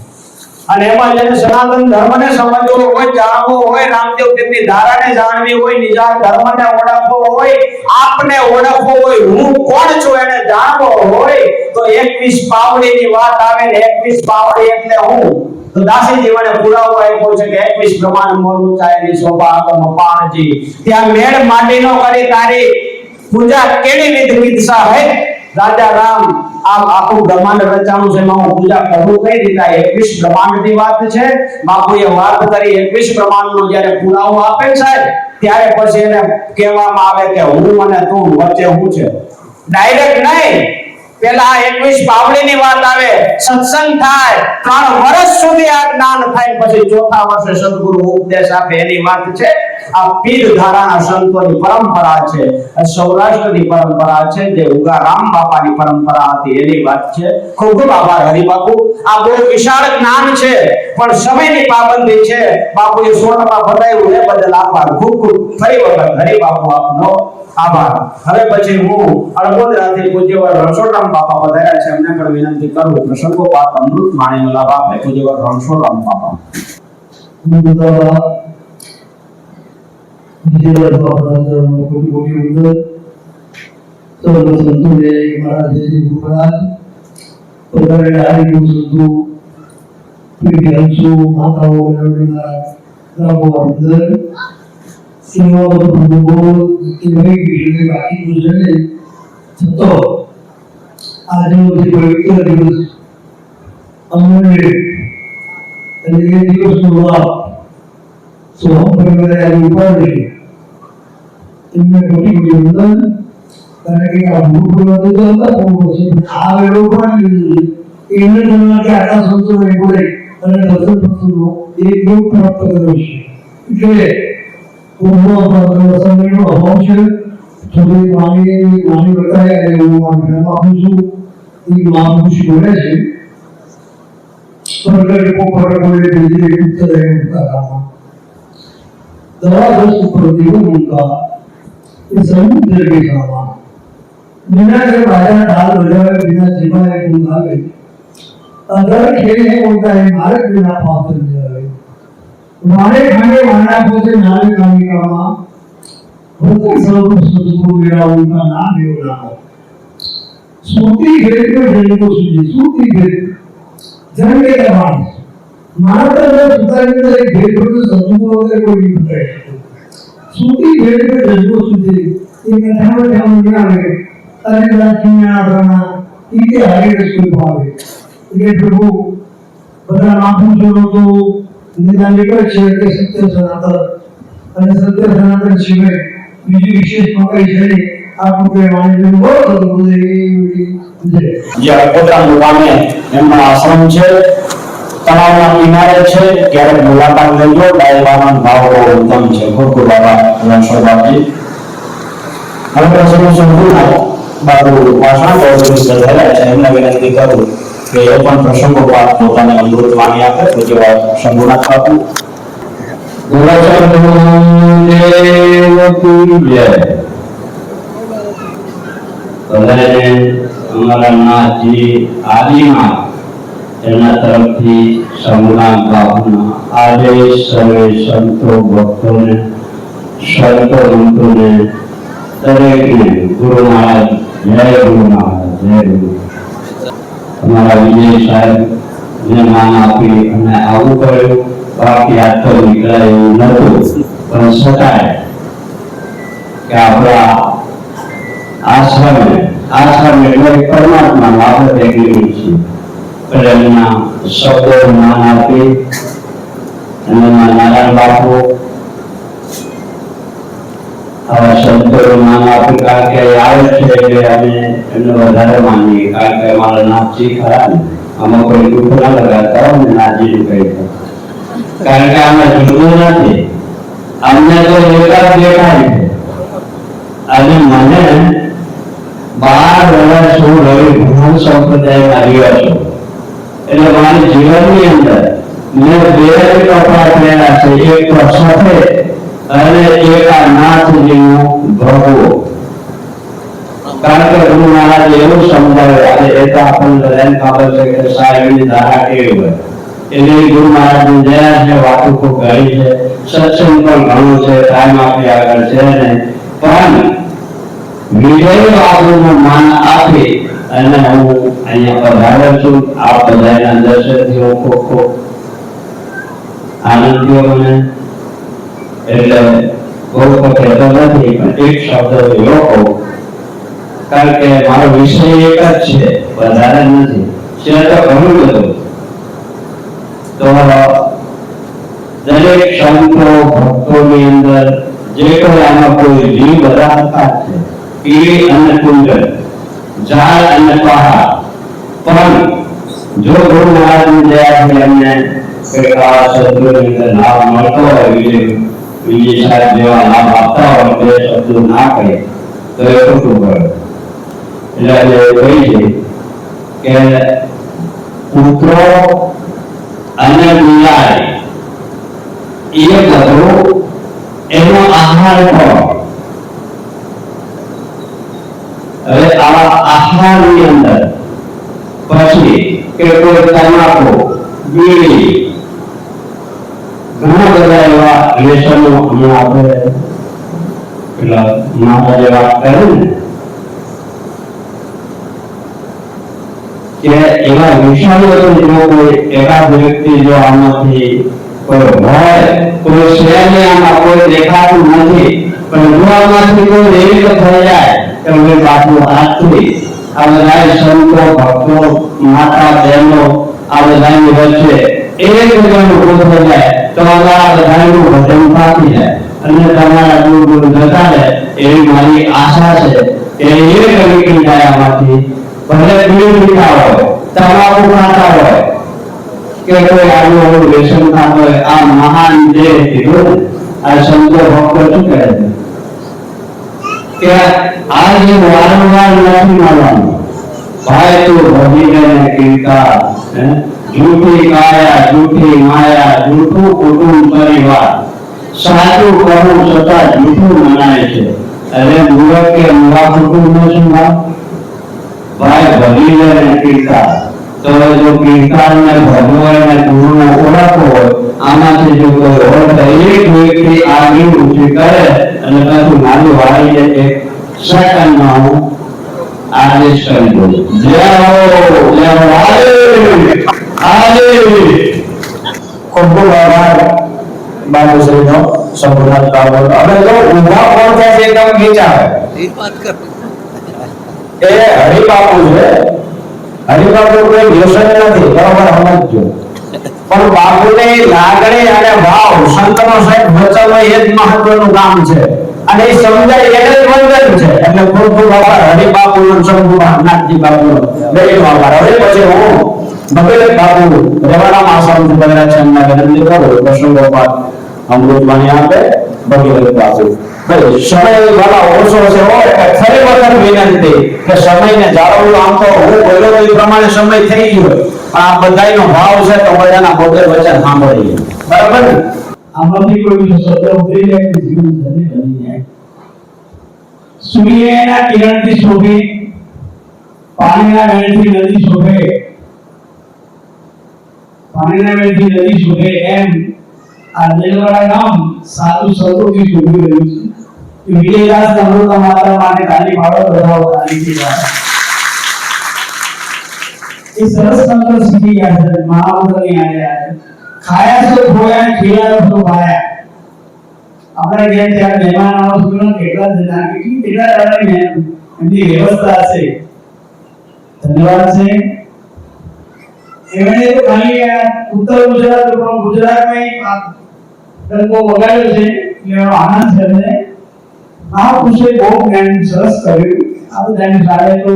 અને એમાં જેને સનાતન ધર્મને સમજવો હોય, જાણવો હોય, રામદેવ પીરની ધારાને જાણવી હોય, નિજા ધર્મને ઓળખવો હોય, આપને ઓળખવો હોય, હું કોણ છું એને જાણવો હોય, તો 21 પાવડીની વાત આવે ને 21 પાવડી એટલે હું. તો દાસી જીવને પુરાવો આપ્યો છે કે 21 પ્રમાણ મોરું ચાયની શોભા આગમ પાણજી. ત્યાં મેળ માટીનો કરી તારી પૂજા કેડી વિધ વિદસા હે. રાજા રામ આ આખું બ્રહ્માંડ રચાણું છે, એમાં હું પૂજા કરું કઈ રીતે? 21 બ્રહ્માંડની વાત છે. બાપુએ વાત કરી 21 બ્રહ્માંડનો જ્યારે પુરાવો આપે છે ત્યારે પછી એને કહેવામાં આવે કે હું અને તું વચ્ચે હું છે. ડાયરેક્ટ નહીં, પેલા 21 પાવડીની વાત આવે, સત્સંગ થાય, 3 વર્ષ સુધી આ જ્ઞાન થાય, પછી ચોથા વર્ષે સદગુરુ ઉપદેશ આપે એની વાત છે. આ પીર ધારાના સંતોની પરંપરા છે, સૌરાષ્ટ્રની પરંપરા છે, જે ઉગારામ બાપાની પરંપરા હતી એની વાત છે. ખૂબ ખૂબ આભાર હરિબાપુ. આ બહુ વિશાળ જ્ઞાન છે પણ સમયની પાબંદી છે. બાપુએ સોનામાં બતાવ્યું એ બદલ આભાર. ખૂબ ખૂબ ફરી વખત હરિબાપુ આપનો આભાર. હવે પછી હું અડગોદરાથી પૂજ્યવર રણછોડરામ બાપા પધાર્યા છે, એમને પણ વિનંતી કરું પ્રસંગોપાત અમૃત વાણીનો લાભ આપે પૂજ્યવર રણછોડરામ બાપા. बिना के बाजार ढाल हो जाए, बिना जीवन एक उठावे, अगर खेल है होता है भारत बिना पाप कर जाए, मारे खाने वाला पोते नारे कामी कामा, होता सब सुधु मेरा उनका नाम ही होना हो, सूती भेद में जन को सूझे, सूती भेद जन के दबान, मारता है सुतारी में एक भेद को सत्संग वगैरह कोई नहीं बताए, सूती भेद में जन को सूझे, एक अठारह जामुनिया में अरे लाखियां आना इनके आगे रसोई भावे ये प्रभु बता नाम जोड़ो तो निदानिका शेर के सत्य सनातन शिव बीजी विशेष मौका है आपको के माने जो बहुत मुझे જે અડગોદરા મુકામે એમનો આશ્રમ છે, તળાવના કિનારે છે, ક્યારેક મુલાકાત લેજો. ડાયરાનો ભાવ બહુ ઉત્તમ છે. ખૂબ ખૂબ આભાર રણછોડબાપજી. હવે પ્રસંગ સંપૂર્ણ બાબુ ભાષણ બધાયા છે, એમને વિનંતી કરું કે એ પણ પ્રસંગોપાત પોતાને અમૃત વાણી આપે. પૂજ્ય શંભુનાથ બાપુ. બધાને અમારા નાથજી આદિમાં એના તરફથી શંભુનાથ બાપુના આદેશ સર્વે સંતો ભક્તોને સંતો ભક્તોને દરેકને ગુરુ મહારાજ જય ગુરુ મહારાજ જય ગુરુ. અમારા વિજય સાહેબ ને માન આપી અને આવું કર્યું. બાકી આ તો નીકળાય એવું નહોતું, પણ છતાંય કે આપણા આશ્રમ એટલે પરમાત્માનું આપણે દેખીએ છીએ, એટલે એમના શબ્દો માન આપી અને નારાયણ બાપુ આવા શબ્દો માન આપી. કારણ કે આવે છે એટલે અમે એમને વધારે માનીએ, કારણ કે અમારા નાથજી ખરા ને, આમાં કોઈ દુઃખ ના લગાડતા હોય ને નાથજીનું કહી દો, કારણ કે આમાં જુદું નથી. અમને તો એકાદ દેખાય છે. આજે મને 12 વર્ષ હું રવિ ભગવાન સંપ્રદાયમાં રહ્યો છું, એટલે મારી જીવનની અંદર મેં 2 કપડા પહેર્યા છે, એક તો સફેદ અને એક આ નાથજીનું ભગવો. કારણ કે ગુરુ મહારાજે એવું સમજાવ્યું, આજે એ તો આપણને બધાને ખબર છે કે સાહેબની ધારા કેવી હોય, એટલે ગુરુ મહારાજની દયા છે, વાતો ખૂબ ઘણી છે, સત્સંગ પણ ઘણું છે, ટાઈમ આપણી આગળ છે ને, પણ વિજય બાબુનું માન આપી અને હું અહીંયા પધાર્યો છું. આપ બધાના દર્શનથી હું ખૂબ ખૂબ આનંદ થયો મને. એટલે બહુ કહેતો નથી, પણ એક શબ્દ એવો કહું, કારણ કે મારો વિષય એક જ છે, વધારે નથી છે, તો ઘણું બધું. તો દરેક સંતો ભક્તોની અંદર જે કોઈ આમાં કોઈ જીવ બધા હતા છે, કીડી અને કુંડળ, ઝાડ અને પહાડ, પણ જો ગુરુ મહારાજની દયાથી એમને કંઈક આવા શબ્દોની અંદર લાભ મળતો હોય વિજય, બીજી સાહેબ જેવા લાભ આપતા હોય બે શબ્દો ના કહે તો એ ખોટું પડે. એટલે આજે કહી છે કે કૂતરો અને બિલાડી એ બધું એનો આહાર હોય. હવે આવા આહારની અંદર પછી કે કોઈ તમાકુ, બીડી, ઘણા બધા એવા લેશનો હમણાં આપણે પેલા મહારાજે વાત કરી ને કે એવા વિષયો જો કોઈ એકાદ વ્યક્તિ જો આમાંથી કોઈ હોય તો શહેરને આમાં કોઈ દેખાતું નથી, પણ જો આમાંથી કોઈ એવી તો થઈ જાય કે હવે બાપુ આજથી આ બધા સંતો, ભક્તો, માતા, બહેનો આ બધાની વચ્ચે એક જગ્યાનું ઉભું થઈ જાય તો આ બધાનું ભજન થાકી જાય અને તમારા દૂર દૂર જતા રહે એવી મારી આશા છે કે એ કમિટી જાય આમાંથી. ભલે બીડી પીતા હોય, તમાકુ ખાતા હોય કે કોઈ આનું આવું વ્યસન ખાતો હોય, આ મહાન જે કીધું આ સંતો ભક્તો શું કહે છે કે આ જે વારંવાર નથી માનવાનું. ભાઈ તું ભજીને કીર્તા, જૂઠી કાયા, જૂઠી માયા, જૂઠું કુટુંબ પરિવાર, સાચું કહું છતાં જૂઠું મનાય છે. અરે મૂર્ખ કે મૂળા કુટુંબ નો શું ભાવ? ભાઈ ભજીને કીર્તા તો જો કીર્તન ને ભજવો ને ગુરુને ઓળખવો હોય આમાંથી જો કોઈ ઓળખે એક વ્યક્તિ આગળ ઊંચી કરે અને પછી મારી વાળી એક સેકન્ડમાં હું આદેશ કરી દઉં. જય હો, જય હો, હાલે ખૂબ ખૂબ આભાર બાબુશ્રીનો, સંપૂર્ણ બાબત. હવે જો ઊભા કોણ થાય છે એકદમ ગીચાવે એ હરિબાપુ છે. હરિબાપુ કોઈ વ્યસન નથી, બરોબર સમજજો, પણ બાપુની લાગણી અને ભાવ સંતનો સાહેબ વચનો એ જ મહત્વનું કામ છે અને એ સમજાય એને જ વંદન છે. એટલે ખૂબ ખૂબ આભાર હરિબાપુનો, શંભુ નાથજી બાપુનો, દરેકનો આભાર. હવે પછી હું ભગત બાપુ રેવાડામાં આશ્રમથી બનેલા છે એમના વિનંતી કરું પ્રસંગોપાત અમૃતવાણી આપે ભગીરથ બાપુ. ભાઈ સમય વાળા ઓછો છે ફરી વખત વિનંતી કે સમયને જાળવવું. આમ તો હું બોલ્યો એ પ્રમાણે સમય થઈ ગયો, પણ આ બધાનો ભાવ છે તો બધાના પોતે વચન સાંભળીએ, બરાબર ને? આમાંથી કોઈ શબ્દ ઉતરી જાય કે જીવન ધન્ય બની જાય. સૂર્યના કિરણથી શોભે, પાણીના વેણથી નદી શોભે, પાણીના વેણથી નદી શોભે, એમ આ દેલવાડા ગામ સાધુ સંતોથી શોભી રહ્યું છે. વિજયદાસ અમૃતા માતા માટે તાલી પાડો, બધાઓ તાલીથી પાડો. એ સરસ મંત્ર શીખી ગયા છે, મહામંત્રની આવ્યા છે. ખાયા છો ખોયા, ખીલાયો છો ખાયા. આપણે જેમ ત્યારે મહેમાન આવો છો કેટલા જણા કેટલા દાડાની એમની વ્યવસ્થા છે. ધન્યવાદ છે. એમણે તો ખાલી ઉત્તર ગુજરાત પણ ગુજરાતમાં ડંકો વગાડ્યો છે એટલે એનો આનંદ છે. એમને મહાપુરુષે બહુ જ્ઞાન સરસ કર્યું. આ બધાની સાથે તો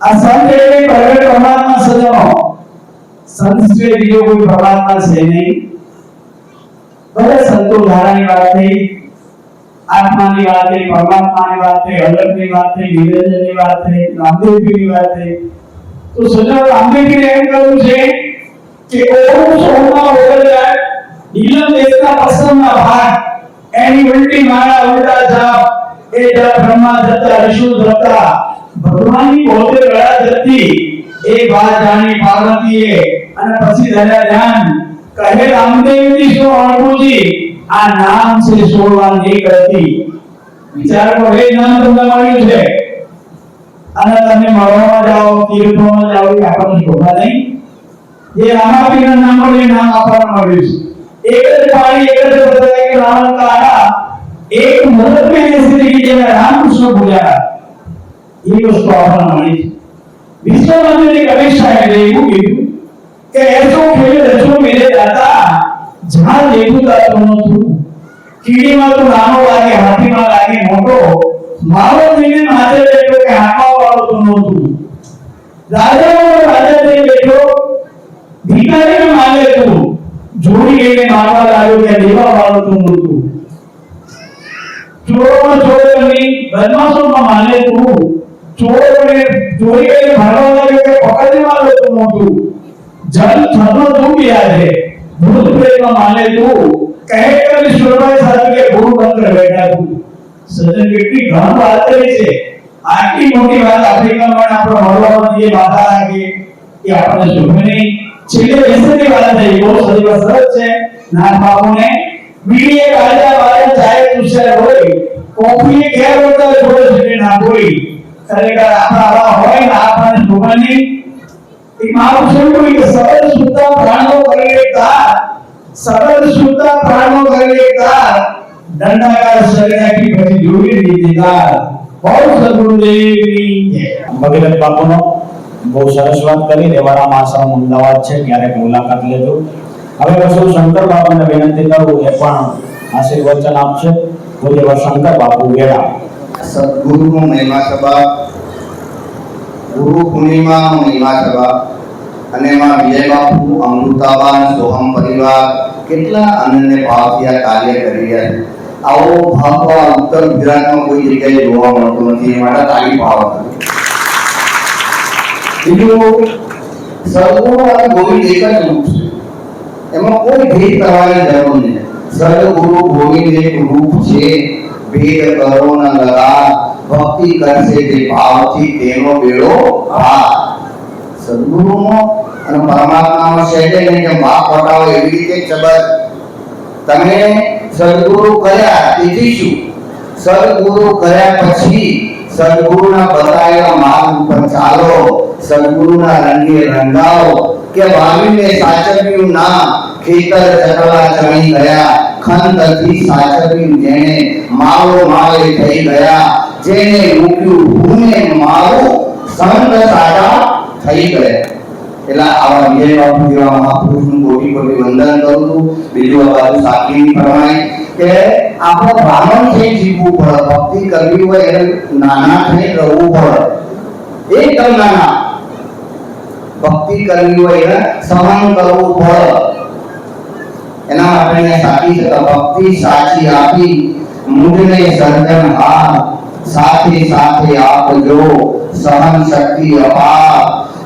આ સંત એટલે પ્રગટ પરમાત્મા સજનો. સંત સિવાય બીજો કોઈ પરમાત્મા છે નહીં. ભલે સંતો ધારાની વાત થઈ, આત્માની વાત થઈ, પરમાત્માની વાત થઈ, અલગની વાત થઈ, નિરંજનની વાત થઈ, રામદેવજીની વાત થઈ, તો સજનો રામદેવજીને એમ કહ્યું છે કે ઓમ સોમા ઓગળ્યા નીલમ દેશના પશ્ચિમના ભાગ એની ઉલટી માળા ઉલટા જાપ એ જરા બ્રહ્મા જતા ઋષુ ધરતા ભગવાનની પોતે ગળા જતી એ વાત જાણી પાર્વતીએ અને પછી ધર્યા ધ્યાન કહે રામદેવજી સો અણુજી આ નામ છે સોળવાન એક હતી. વિચાર કરો, એ નામ તમને મળ્યું છે અને તમે મળવામાં જાઓ, તીર્થોમાં જાઓ, એ આપણને શોભા નહીં. જે રામાપીરના નામ મળે નામ આપણને મળ્યું છે. एक पानी एक बताया कि रावण का आया एक मदद में ऐसी देखी जब रामकृष्ण बोला ये उसको अपना मानी विश्व मंदिर ने अपेक्षा है देखो कि ऐसो खेल रचो मेरे दाता जहां देखो ता तुमनो तू कीड़ी में तो नानो लागे हाथी में लागे मोटो मारो दिने माथे बैठो के हाथमा वालो तुमनो तू राजा ने बैठो भिखारी में मांगे तू जोड़ी लेने मारवा लायो के देवा वालो तुम तू ચોરોમાં ચોરો નહીં, બદમાશોમાં માને તું, ચોરોને ચોરી કરીને ભાગવા લાગે કે પકડી વાળો તું મોટું, જન થનો તું યાદ હે, ભૂત પ્રેતમાં માને તું, કહે કરી સુરભાઈ સાથે કે ભૂત બંધ બેઠા તું. સજ્જન કેટલી ઘણી વાત કરી છે. આટલી મોટી વાત આફ્રિકામાં આપણો મળવામાં જે વાતા રાખી એ આપણે શોભે નહીં. છેલ્લે વિશેની વાત થઈ, બહુ સજીવ સરસ છે. નાથ બાપુને બીડીએ કાળજા બારે ચાય પૂછ્યા હોય, કોફીએ ઘેર હોતા છોડે છે ના કોઈ. ખરેખર આપણા આવા હોય ને આપણને શોભે નહીં. એક મારું શું કે સબળ સુતા પ્રાણો કરી તા, સબળ સુતા પ્રાણો કરી તા, દંડાકાર શરીરાથી પછી જોડી લીધી તા. બહુ સદગુરુદેવની જય. ભગીરથ બાપુનો બહુ સરસ વાત કરી. રેવારામ આશ્રમ અમદાવાદ છે, ક્યારેક મુલાકાત લેજો. હવે પછી શંકર બાપુને વિનંતી કરું, એ પણ આશીર્વચન આપશે. પૂજ્ય શંકર બાપુ વેળા. સદગુરુનો મહિમા સભા, ગુરુ પૂર્ણિમાનો મહિમા સભા અને એમાં વિજય બાપુ, અમૃતાબાન, સોહમ પરિવાર કેટલા અનન્ય ભાવથી આ કાર્ય કરી રહ્યા છે. આવો ભાવ ઉત્તર ગુજરાતમાં કોઈ જગ્યાએ જોવા મળતો નથી. એ માટે તાળી પાડો. બીજું, સદગુરુ અને ગોવિંદ એક જ રૂપ છે, એમાં કોઈ ભેદ કરવાની જરૂર નથી. સદગુરુ ગોવિંદ એક રૂપ છે, ભેદ કરો ન લગા, ભક્તિ કરશે જે ભાવથી તેનો બેડો પાર. સદગુરુનો અને પરમાત્માનો શૈલે જેમ વાક વટાવો એવી રીતે સંબંધ. તમે સદગુરુ કર્યા તેથી શું? સદગુરુ કર્યા પછી સદગુરુના બતાવેલા માર્ગ ઉપર ચાલો, સદગુરુના રંગે રંગાવો કે વાવીને સાચવ્યું ના, ખેતર ચકલા ચણી ગયા, ખંતથી સાચવ્યું જેણે, માવો માવે થઈ ગયા, જેને મૂક્યું ભૂને માવો, સંત સાચા થઈ ગયા. એટલે આવા વિજય બાપુ જેવા મહાપુરુષનું કોટી કોટી વંદન કરું છું. બીજું આ બાજુ સાકીની પ્રમાણે કે આપણે બ્રાહ્મણ થઈ જીવવું પડે. ભક્તિ કરવી હોય એટલે નાના થઈ રહેવું પડે, એકદમ નાના. ભક્તિ કરવી હોય એટલે સહન કરવું પડે. એના માટે સાચી છે ભક્તિ સાચી આપી, મુજને સર્જન હાર, સાથે સાથે આપજો સહન શક્તિ અપાર.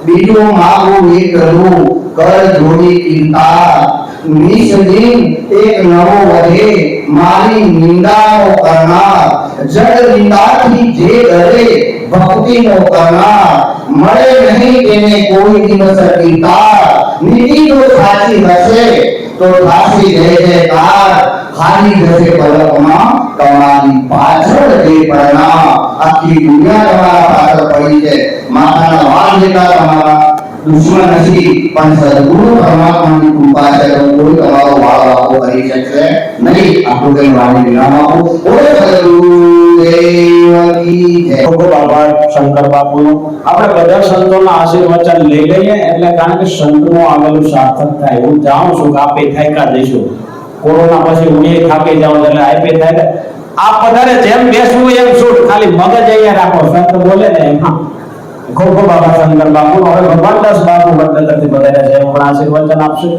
બીજું માગું એક રૂ, કર જોડી કિંતા, નિષ્દિન એક નવો વધે, મારી નિંદાનો કરનાર, જડ નિંદાથી જે ડરે, ભક્તિનો કરનાર, મળે નહીં તેને કોઈ દિવસ પિતા, નીતિ જો સાચી હશે તો થાશે જય જયકાર, હારી જશે પલકમાં તમારી પાછળ જે પરિણામ. આખી દુનિયા તમારા પાછળ પડી છે, માથાના વાળ જેટલા તમારા દુશ્મન નથી, પણ સદગુરુ પરમાત્માની કૃપા છે તો કોઈ તમારો વાળ વાકો કરી શકશે નહીં. આપણું કઈ વાણી વિરામ આપો. બોલે સદગુરુદેવ કી જય. ખૂબ આભાર શંકર બાપુનો. આપણે બધા સંતોના આશીર્વચન લઈ લઈએ, એટલે કારણ કે સંતનું આવેલું સાર્થક થાય. હું જાઉં છું કે આપે થાક્યા જઈશું, કોરોના પછી હું એ થાકી જાઉં એટલે આપે થાય. આ પધારે જેમ બેસવું એમ છૂટ, ખાલી મગજ અહીંયા રાખો. સંત બોલે ને એમ. ખૂબ ખૂબ આભાર શંકર બાપુ. હવે ભગવાન દાસ બાપુ વડનગરથી બધાને છે, હું પણ આશીર્વચન આપશે.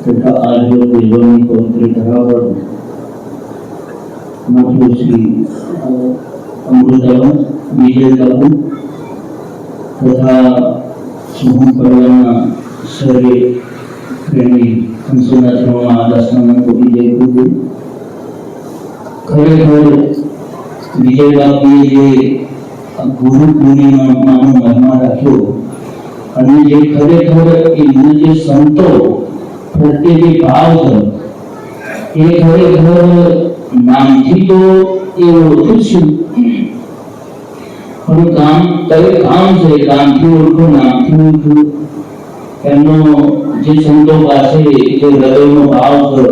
तथा आज देवों पवित्र धरावर माधु श्री अमृताबान, विजय बाबू तथा सोहम परिवाરના સર્વે પ્રેમી હંસનાથમાં આદાસના કોટી જય ગુરુ. ખરેખર વિજય બાબુએ જે ગુરુ પૂર્ણિમાનો મહિમા રાખ્યો અને જે ખરેખર એ જે સંતો પ્રત્યે જે ભાવ છે એ ખરેખર નામથી તો એ ઓળખું છું, પણ કામ કયું કામ છે, કામથી ઓળખું, નામથી ઓળખું. એમનો જે સંતો પાસે જે હૃદયનો ભાવ છે,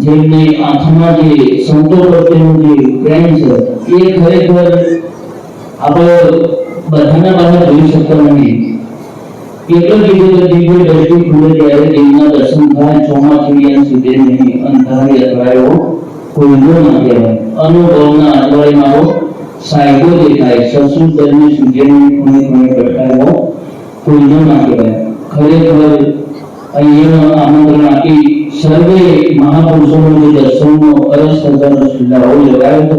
જેમની આંખમાં જે સંતો પ્રત્યેનો જે પ્રેમ છે, એ ખરેખર આપણે બધાના પાસે જોઈ શકતા નથી. એટલો કીધું કે દિવ્ય દ્રષ્ટિ ખુલે ત્યારે દેવના દર્શન થાય, ચોમાસુડિયા સુધી નહીં, અંધારી અજવાળો કોઈનો ના કહેવાય. અનુભવના અજવાળીમાં સાહેબો દેખાય, સસુર દરની સૂર્યની ખૂણે ખૂણે પ્રગટાયો કોઈનો ના કહેવાય. ખરેખર અહીંયા આમંત્રણ આપી સર્વે મહાપુરુષોનું જે દર્શનનો અરસ કરવાનો સિદ્ધાઓ લગાવ્યો હતો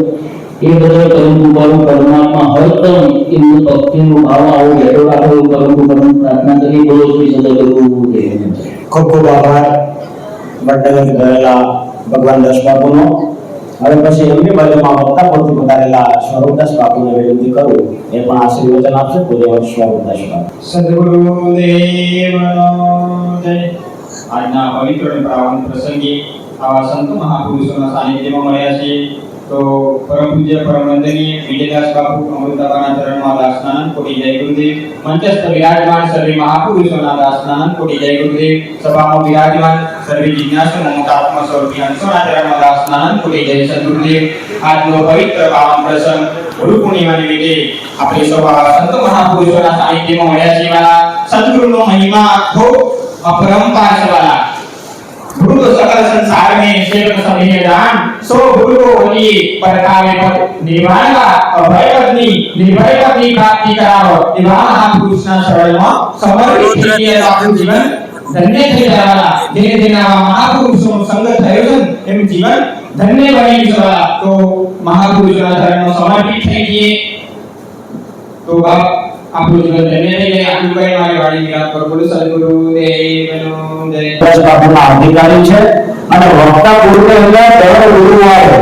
એ બદલ પરમ કૃપાળુ પરમાત્મા હરદમ એમનું ભક્તિનો ભાવ આવો ઘેરો રાખો પરમ કૃપાળુ પ્રાર્થના કરી બોલો શ્રી સદગુરુ દેવ. ખૂબ ખૂબ આભાર મંડળથી ગયેલા ભગવાન દસ બાપુનો. હવે પછી એમની બાજુમાં વક્તા પૂરતી પધારેલા સ્વરૂપદાસ બાપુને વિનંતી કરું એ પણ આશીર્વચન આપશે. પૂજ્ય સ્વરૂપદાસ બાપુ. સદગુરુદેવનો જય. આજના પવિત્ર અને પાવન પ્રસંગે આવા સંત મહાપુરુષોના સાનિધ્યમાં મળ્યા છીએ તો પરમ પૂજ્ય પરમ વંદનીય વિજયદાસ બાપુ અમૃતાબાના ચરણમાં દાસનાનંદ કોટી જય ગુરુદેવ. મંચસ્થ વિરાજમાન સર્વે મહાપુરુષોના દાસનાનંદ કોટી જય ગુરુદેવ. સભામાં વિરાજમાન સર્વે જિજ્ઞાસુ મમતાત્મ સ્વરૂપી અંશોના ચરણમાં દાસનાનંદ કોટી જય સદગુરુદેવ. આજનો પવિત્ર પાવન પ્રસંગ ગુરુ પૂર્ણિમા નિમિત્તે આપણે સૌ સંત મહાપુરુષોના સાનિધ્યમાં મળ્યા છીએ. વાલા સદગુરુનો મહિમા ખૂબ अपरंपार वाला गुरु तो सकल संसार में सेवक सभी दान सो गुरु को वली परकावे पद निभाएगा अभय पत्नी प्राप्ति कराओ दिवा महापुरुषना शरणમાં સમર્પિત થઈ આપણું જીવન ધન્ય થઈ જવાના. ધીરે ધીરે આવા મહાપુરુષોનો સંગ થયો છે એનું જીવન ધન્ય બની જવાના. તો મહાપુરુષોના ચરણમાં સમર્પિત થઈ જઈએ તો બાપ આપણું જીવન ધન્ય થઈ જાય. આટલું કઈ મારી વાણી વિરામ પર બોલો સદગુરુદેવનો જય. દસ બાપુના અધિકારી છે અને વક્તા પૂર્ણ અંદર દર ગુરુવારે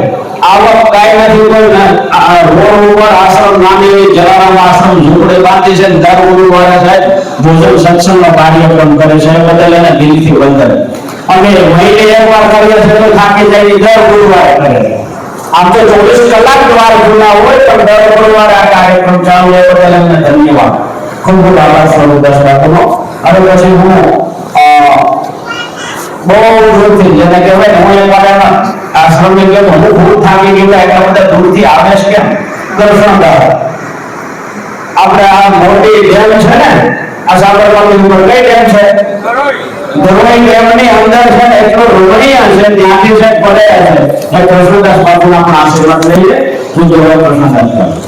આવક કાંઈ નથી. કોઈ રોડ ઉપર આશ્રમ નાની જલારામ આશ્રમ ઝૂંપડી બાંધી છે. દર ગુરુવારે સાહેબ ભોજન સત્સંગનો કાર્યક્રમ કરે છે. એ બદલ એને દિલથી વંદન. અને મહિને એકવાર કરીએ છે તો થાકી જાય. દર ગુરુવારે કરે છે. આમ તો 24 કલાક દ્વાર ખુલ્લા હોય પણ દર ગુરુવારે આ કાર્યક્રમ ચાલુ હોય તો એમને ધન્યવાદ. ખૂબ ખૂબ આભાર સ્વરૂપદાસ બાપુનો. હવે પછી હું બહુ દૂરથી જેને કહેવાય ને હું એકવાર એમાં આશ્રમને ગયો હું ખૂબ થાકી ગયો એટલા બધા દૂરથી આવે છે કેમ દર્શન કરવા. આપણે આ મોટી ડેમ છે ને આ સાબરમતી ઉપર કઈ ડેમ છે ધરોઈ ડેમની અંદર છે ને એટલો રમણીય છે ત્યાંથી છે પડે છે. એ કૃષ્ણદાસ બાપુના પણ આશીર્વાદ લઈએ. હું જોવા કૃષ્ણદાસ બાપુ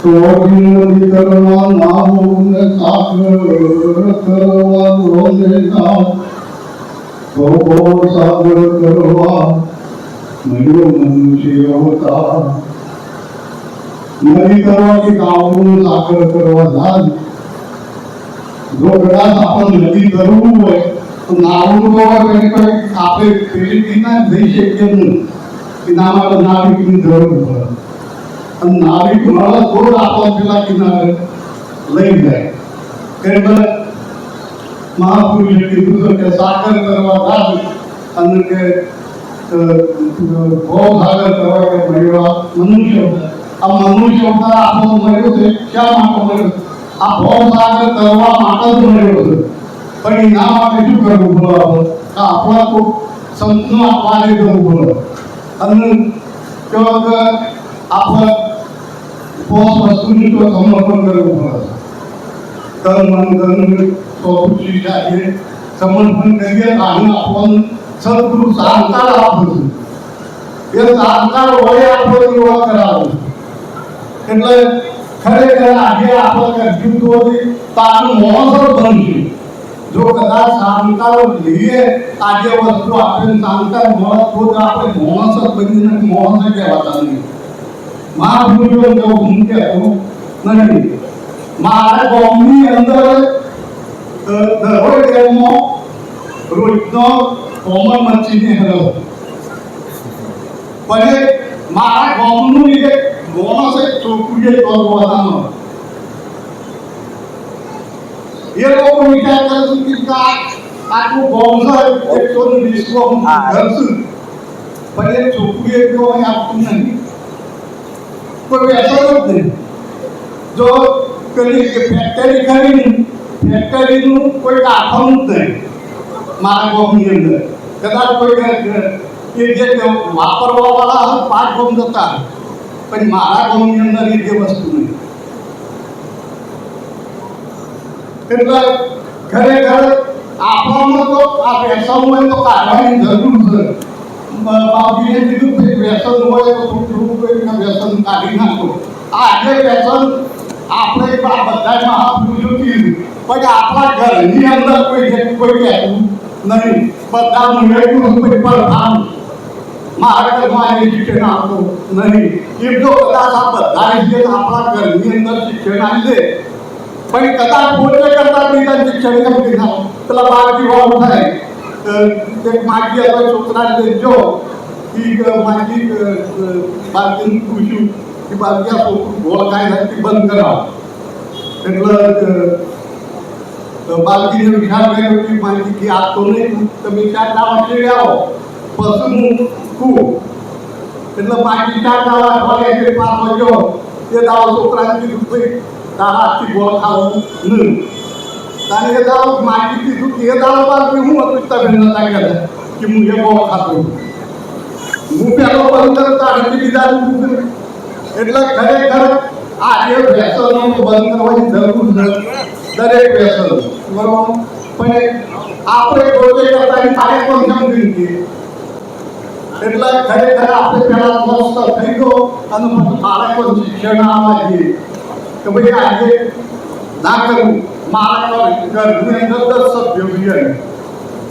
કોટિનદી કરવા નામું સાગર કરવા રોને નામ તો સાગર કરવા મયો મનુષ્ય અવતાર નદી કરવાથી ગામનું સાગર કરવા જાત. જો કદાચ આપણે નદી કરવું હોય તો નાવું તો આપણે પેલી કિનારે જઈ શકીએ નહીં. કિનારામાં નાવિકની જરૂર પડે અને નાવિક મળે તો આપણો પેલા કિનારે લઈ જાય. એટલે મહાપુરુષે કીધું કે સાગર કરવા જાત અને કે ભવ સાગર કરવા કે મળ્યો મનુષ્ય. આ મનુષ્ય અવતાર આપણો મળ્યો છે શા માટે મળ્યો? આ ભવ સાગર કરવા માટે જ મળ્યો છે. પણ એના માટે શું કરવું બોલો આપણા તો સંતનો આપવાને જવું બોલો. અને કેવો કે આપણે પોષ વસ્તુની તો સમર્પણ કરવું પડે. તન મન ધન સ્વપુષી સાથે સમર્પણ કરીએ આનું આપણને સદગુરુ સાંકાર આપું છું. એ સાંકાર હોય આપણો એવા કરાવું. એટલે ખરેખર આજે આપણે કરશું તો તારું મોહસર બનશું. જો કદાચ સાંકાર લઈએ આજે વસ્તુ આપણે સાંકાર મળે તો આપણે મોહસર બનીને મોહસર કહેવાતા નહીં. મહાપુરુષો જો હું કહેતો નથી. મારા ગામની અંદર દરોઈ ડેમમાં રોજનો કોમન મચ્છીને હેલો પણ મારા ગામનું એક માણસ એક છોકરીએ કરવાનો એ લોકો વિચાર કરે છે કે આટલું ગામ છે 120 ઘર છે પણ એ છોકરીએ તો આપતું નહીં. કોઈ વ્યસન જ નહીં. જો પેલી ફેક્ટરી કરીને ફેક્ટરીનું કોઈ કારખાનું જ નહીં મારા ગામની અંદર. કદાચ કોઈ એ જે વાપરવા વાળા હોય 5 ગામ જતા પણ મારા ગામની અંદર એ જે વસ્તુ નહીં. એટલે ખરેખર આપણામાં તો આ વ્યસન હોય તો કાઢવાની જરૂર છે. બાપજીએ કીધું કે વ્યસન હોય તો થોડું કરીને વ્યસન કાઢી નાખો. આજે વ્યસન આપણે બધા મહાપુરુષોથી પણ આપણા ઘરની અંદર કોઈ કહેતું નહીં. બધા મેળવું કોઈ પણ કામ મારા ઘરમાં એ શિક્ષણ આપતું નહીં. એમ જો કદાચ આ બધા રીતે આપણા ઘરની અંદર શિક્ષણ આપી દે, પણ કદાચ પોતે કરતા બીજા શિક્ષણ એમ કીધા પેલા બાળકી વાળું થાય એક માગી અથવા છોકરાને દેજો કે માગી બાળકીને પૂછ્યું કે બાળકી આ છોકરું ગોળ ખાય નથી બંધ કરાવો. એટલે બાળકીને વિચાર કર્યો કે માગી કે આ તો નહીં, તમે 4 દાવા છેડે આવો પછી હું કહું. એટલે માગી 4 દાવા અઠવાડિયે પાછો ગયો. એ દાવા છોકરાને કીધું ભાઈ તારા હાથથી ગોળ ખાવું નહીં. તારે એ દાવો માગી કીધું કે એ દાવો બાળકી હું હતું તમે નતા કહેતા કે હું એ ગોળ ખાતો હું પહેલો બંધ કરતા નથી બીજા એટલે ખરેખર આ જે વ્યસનો બંધ કરવાની જરૂર નથી. દરેક વ્યસન બરોબર, પણ આપણે પોતે કરતા તારે પણ સમજી છીએ. એટલે ખરેખર આપણે પહેલા મસ્ત થઈ ગયો અને પછી તારે પણ શિક્ષણ આવવા જોઈએ કે ભાઈ આજે ના કરવું. મારા ઘરની અંદર 10 સભ્યો છે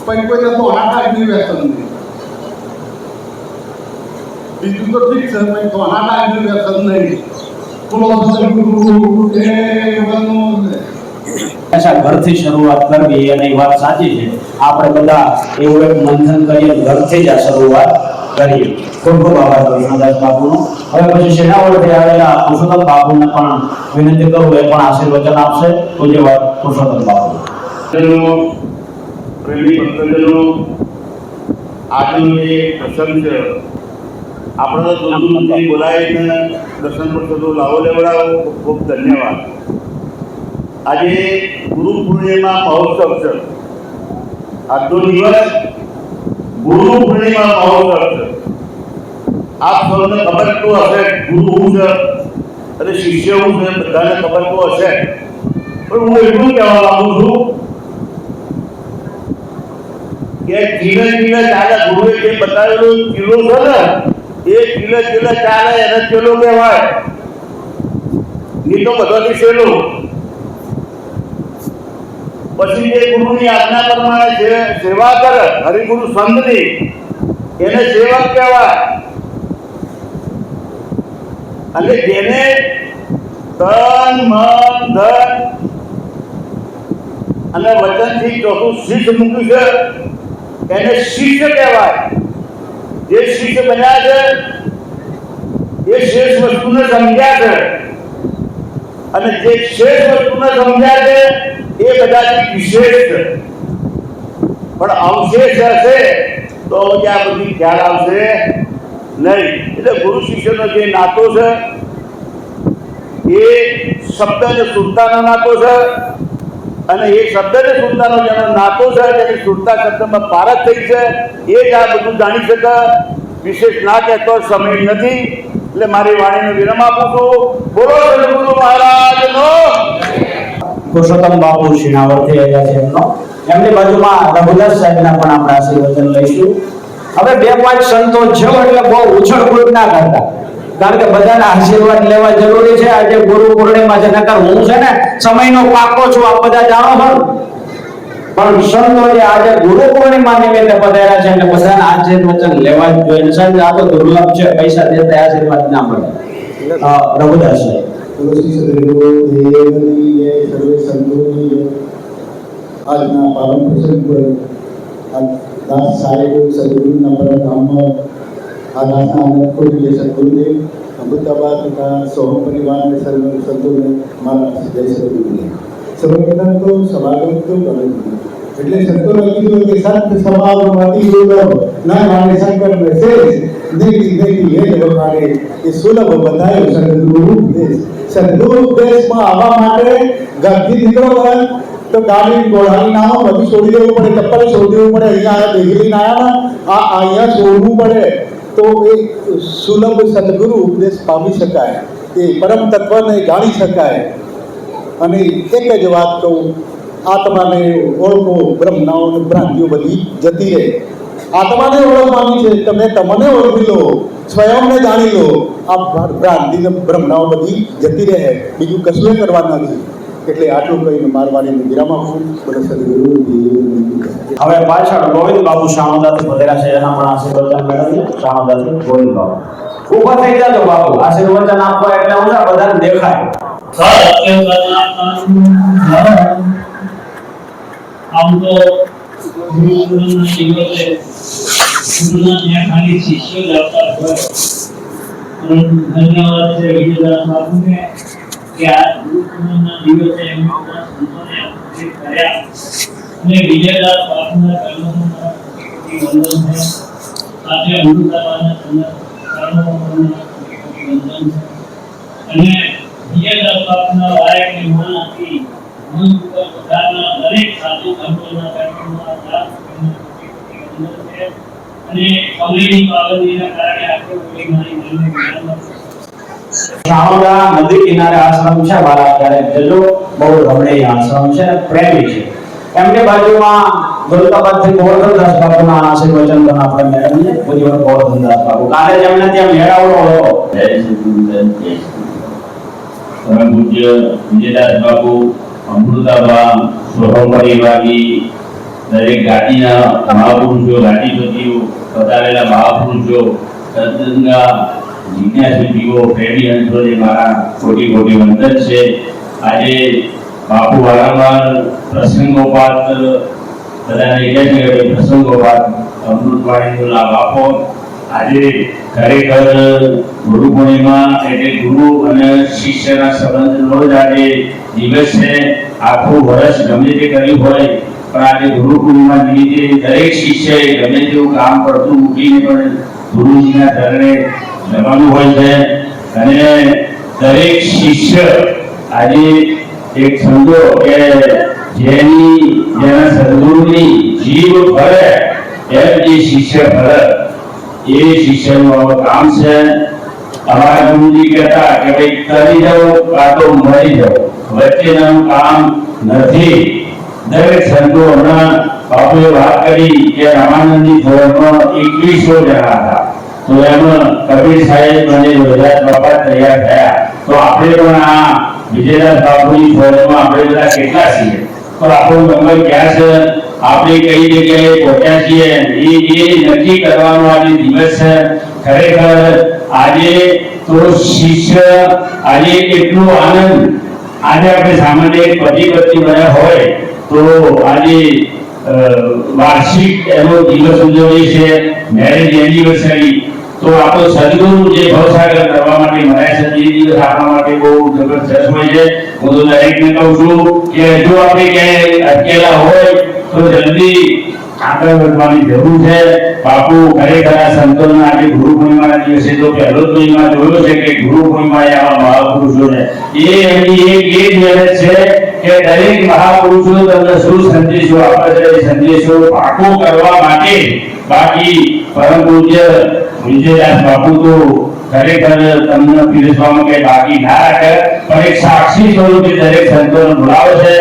પણ કોઈને તો આટાની વ્યસન નહીં. બીજું તો ઠીક છે પણ તો આટાની વ્યસન નહીં. ઘરથી શરૂઆત કરવી અને એ વાત સાચી છે. આપણે બધા એવું એક મંથન કરીએ ઘરથી જ આ શરૂઆત કરીએ. ખૂબ ખૂબ આભાર કૃષ્ણદાસ બાપુનો. હવે પછી શેનાવળથી આવેલા પુરુષોત્તમ બાપુને પણ વિનંતી કરું, એ પણ આશીર્વચન આપશે. પૂજ્ય વાત પુરુષોત્તમ બાપુ. પ્રેમી ભક્તજનો, આજનો જે પ્રસંગ છે આપણે તો દૂરથી બોલાવીને દર્શન પર થતું લાવો લેવડાવો, ખૂબ ખૂબ ધન્યવાદ. આજે ગુરુ પૂર્ણિમા મહોત્સવ છે. આજનો દિવસ ગુરુ પૂર્ણિમા મહોત્સવ છે. આપ સૌને ખબર તો હશે ગુરુ શું છે અને શિષ્ય શું છે, બધાને ખબર તો હશે. પણ હું એટલું કહેવા માંગુ છું કે ધીરે ધીરે ચાલે. ગુરુએ જે બતાવેલો કિલ્લો છે ને એ કિલ્લે ચાલે એને ચેલો કહેવાય. નહીં તો બધાથી સહેલો. પછી જે ગુરુની આજ્ઞા પ્રમાણે સેવા કરે હરિગુરુ સંતની એને સેવક કહેવાય. અને જેને તન મન ધન અને વચનથી ચોખ્ખું શીશ મૂક્યું છે એને શિષ્ય કહેવાય. જે શિષ્ય બન્યા છે એ શેષ વસ્તુને સમજ્યા છે અને જે શેષ વસ્તુને સમજ્યા છે એ કદાચ વિશેષ છે, પણ અવશેષ હશે તો આ બધી ખ્યાલ આવશે નહીં. એટલે ગુરુ શિષ્યનો જે નાતો છે એ શબ્દ અને સુરતાનો નાતો છે. અને એ શબ્દ અને સુરતાનો જેનો નાતો છે તેની સુરતા શબ્દમાં પારખ થઈ છે એ જ આ બધું જાણી શકે. વિશેષ ના કહેતો સમય નથી એટલે મારી વાણીને વિરામ આપું છું. બોલો સદગુરુ મહારાજનો. પુરુષોત્તમ બાપુ શિનાવળથી આવ્યા છે એમની બાજુમાં રઘુદાસ સાહેબના પણ આપણે આશીર્વચન લઈશું. હવે 2-5 સંતો છો એટલે બહુ ઉછળકૂદ ના કરતા, કારણ કે બધાના આશીર્વાદ લેવા જરૂરી છે. આજે ગુરુ પૂર્ણિમા છે, નકર હું છે ને સમયનો પાકો છું, આપ બધા જાણો છો. પણ સંતો જે આજે ગુરુ પૂર્ણિમા નિમિત્તે પધાર્યા છે એટલે બધાના આશીર્વચન લેવા જ જોઈએ. સાહેબ આ તો દુર્લભ છે, પૈસા દેતા આશીર્વાદ ના મળે. રઘુદાસ સાહેબ. સર્વે સંતોની આજના પાવન પ્રસંગ પર દાસ સાહેબ સદગુરુના પરમધામમાં આ દાસના અનંતકોટી સદગુરુદેવ અમૃતાબાદ તથા સૌ પરિવારને સર્વ સંતોને મારા જય સદગુરુદેવ. સર્વપ્રથમ તો સમાગમ તો કરે એટલે સંતોને કીધું કે સંત સમાગમથી યોગ ના માને શંકર વિશેષ દેખી દેખી એ જ વખાણે એ સુલભ બતાયો સદગુરુ ઉપદેશ. સદગુરુ ઉપદેશમાં આવવા માટે ઘરથી નીકળો હોય તો ગાડી ઘોડાની નામો બધું છોડી દેવું પડે, ચપ્પલ છોડી દેવું પડે. અહીંયા દેખલી ના અહીંયા છોડવું પડે તો એ સુલભ સદગુરુ ઉપદેશ પામી શકાય, એ પરમ તત્વને જાણી શકાય. અને એક જ વાત કહું, આત્માને ઓળખો, બ્રહ્મણાઓ ભ્રાંતિઓ બધી જતી રહે. આત્માને ઓળખવાની છે, તમે તમને ઓળખી લો, સ્વયંને જાણી લો. આ ભ્રાંતિ ને બ્રહ્મણાઓ બધી જતી રહે, બીજું કશું કરવાનું નથી. એટલે આટલું કહીને મારવાની વિરામ આપું. બોલો સદગુરુ દેવ. હવે પાછળ ગોવિંદ બાપુ શાણોદાથી પધાર્યા છે, એના પણ આશીર્વચન મેળવીએ. શાણોદાથી ગોવિંદ બાપુ ઊભા થઈ જાજો બાપુ, આશીર્વચન આપવા એટલે ઊંધા બધાને દેખાય. આમ તો ગુરુના દિવસે ગુરુના ત્યાં ખાલી શિષ્યો જ આવતા હોય, પરંતુ ધન્યવાદ છે વિજયદાસ બાપુને કે આ ગુરુના દિવસે એમના સંતોને આમંત્રિત કર્યા અને વિજયદાસ બાપુના કર્મોમાં વંદન છે. સાથે ગુરુદાસના કર્મોમાં વંદન છે અને વિજયદાસ બાપુના વાયકની માન આપી મન ઉપર બધાના દરેક સાધુ સંતોના કર્મોમાં દાસ વંદન છે અને કમળીની પાવનીના કારણે આપણે કોઈ મારી મનને જ્ઞાન શાણોદા નદી કિનારે આશ્રમ છે, વાલા ક્યારેક જજો. બહુ રમણીય આશ્રમ છે, પ્રેમી છે. એમની બાજુમાં દોલતાબાદથી ગોવર્ધનદાસ બાપુના આશીર્વચન પણ આપણે મેળવીએ. પૂજ્ય ગોવર્ધનદાસ બાપુ કાલે જ એમને ત્યાં મેળાવડો હતો. જય સદગુરુદેવ, જય પરમ પૂજ્ય વિજયદાસ બાપુ, અમૃતાબા, સોહમ પરિવારની દરેક ગાડીના મહાપુરુષો, ગાડીપતિઓ, પધારેલા મહાપુરુષો, સદગંગા જિજ્ઞાસુજીઓ, પ્રેમી અંશોને મારા કોટી કોટી વંદન છે. આજે બાપુ વારંવાર પ્રસંગોપાત બધાને કહે છે કે પ્રસંગોપાત અમૃતવાણીનો લાભ આપો. આજે ખરેખર ગુરુ પૂર્ણિમા એટલે ગુરુ અને શિષ્યના સંબંધનો જ આજે દિવસ છે. આખું વર્ષ ગમે તે કર્યું હોય, પણ આજે ગુરુ પૂર્ણિમા નિમિત્તે દરેક શિષ્યએ ગમે તેવું કામ કરતું મૂકીને પણ ગુરુજીના ચરણે જવાનું હોય છે. અને દરેક શિષ્ય આજે એક સમજો કે જેના સદગુરુની જીવ ફરે એમ જે શિષ્ય ફરે, એ શિષ્યનું કામ છે. અમારા ગુરુજી કહેતા કે ભાઈ તરી જાઓ કાં તો મરી જાઓ, વચ્ચેનું કામ નથી. દરેક સંતોના બાપુએ વાત કરી કે રામાનંદજી ધોરણમાં 2100 જણા હતા, તો એમાં કબીર સાહેબ અને વિજયદાસ બાપા તૈયાર થયા. તો આપણે પણ આ વિજયદાસ બાપુની ફોજમાં આપણે બધા કેટલા છીએ, તો આપણો નંબર ક્યાં છે, આપણે કઈ જગ્યાએ પહોંચ્યા છીએ, એ નક્કી કરવાનો આજે દિવસ છે. ખરેખર આજે તો શિષ્ય આજે એટલો આનંદ, આજે આપણે સામાન્ય એક પતિ પત્ની બન્યા હોય તો આજે વાર્ષિક એનો દિવસ ઉજવણી છે, મેરેજ એનિવર્સરી. તો આપણો સદગુરુ જે ભવસાગર કરવા માટે મળ્યા છે, એ દિવસ આપણા માટે બહુ જબરજસ્ત હોય છે. હું તો દરેકને કહું છું કે જો આપણે ક્યાંય અટકેલા હોય તો જલ્દી આગળ વધવાની જરૂર છે. બાપુ ખરેખર આ સંતોના આજે ગુરુ પૂર્ણિમાના દિવસે તો પહેલો જ મહિમા જોયો છે કે ગુરુ પૂર્ણિમાએ આવા મહાપુરુષોને એમની એક મહેનત છે કે દરેક મહાપુરુષો તમને શું સંદેશો આપે છે, એ સંદેશો પાકો કરવા માટે. બાકી પરમ પૂજ્ય વિજયદાસ બાપુ તો ખરેખર તમને પીરસવામાં કઈ બાકી ના રાખે, પણ એક સાક્ષી સ્વરૂપે દરેક સંતોને બોલાવે છે.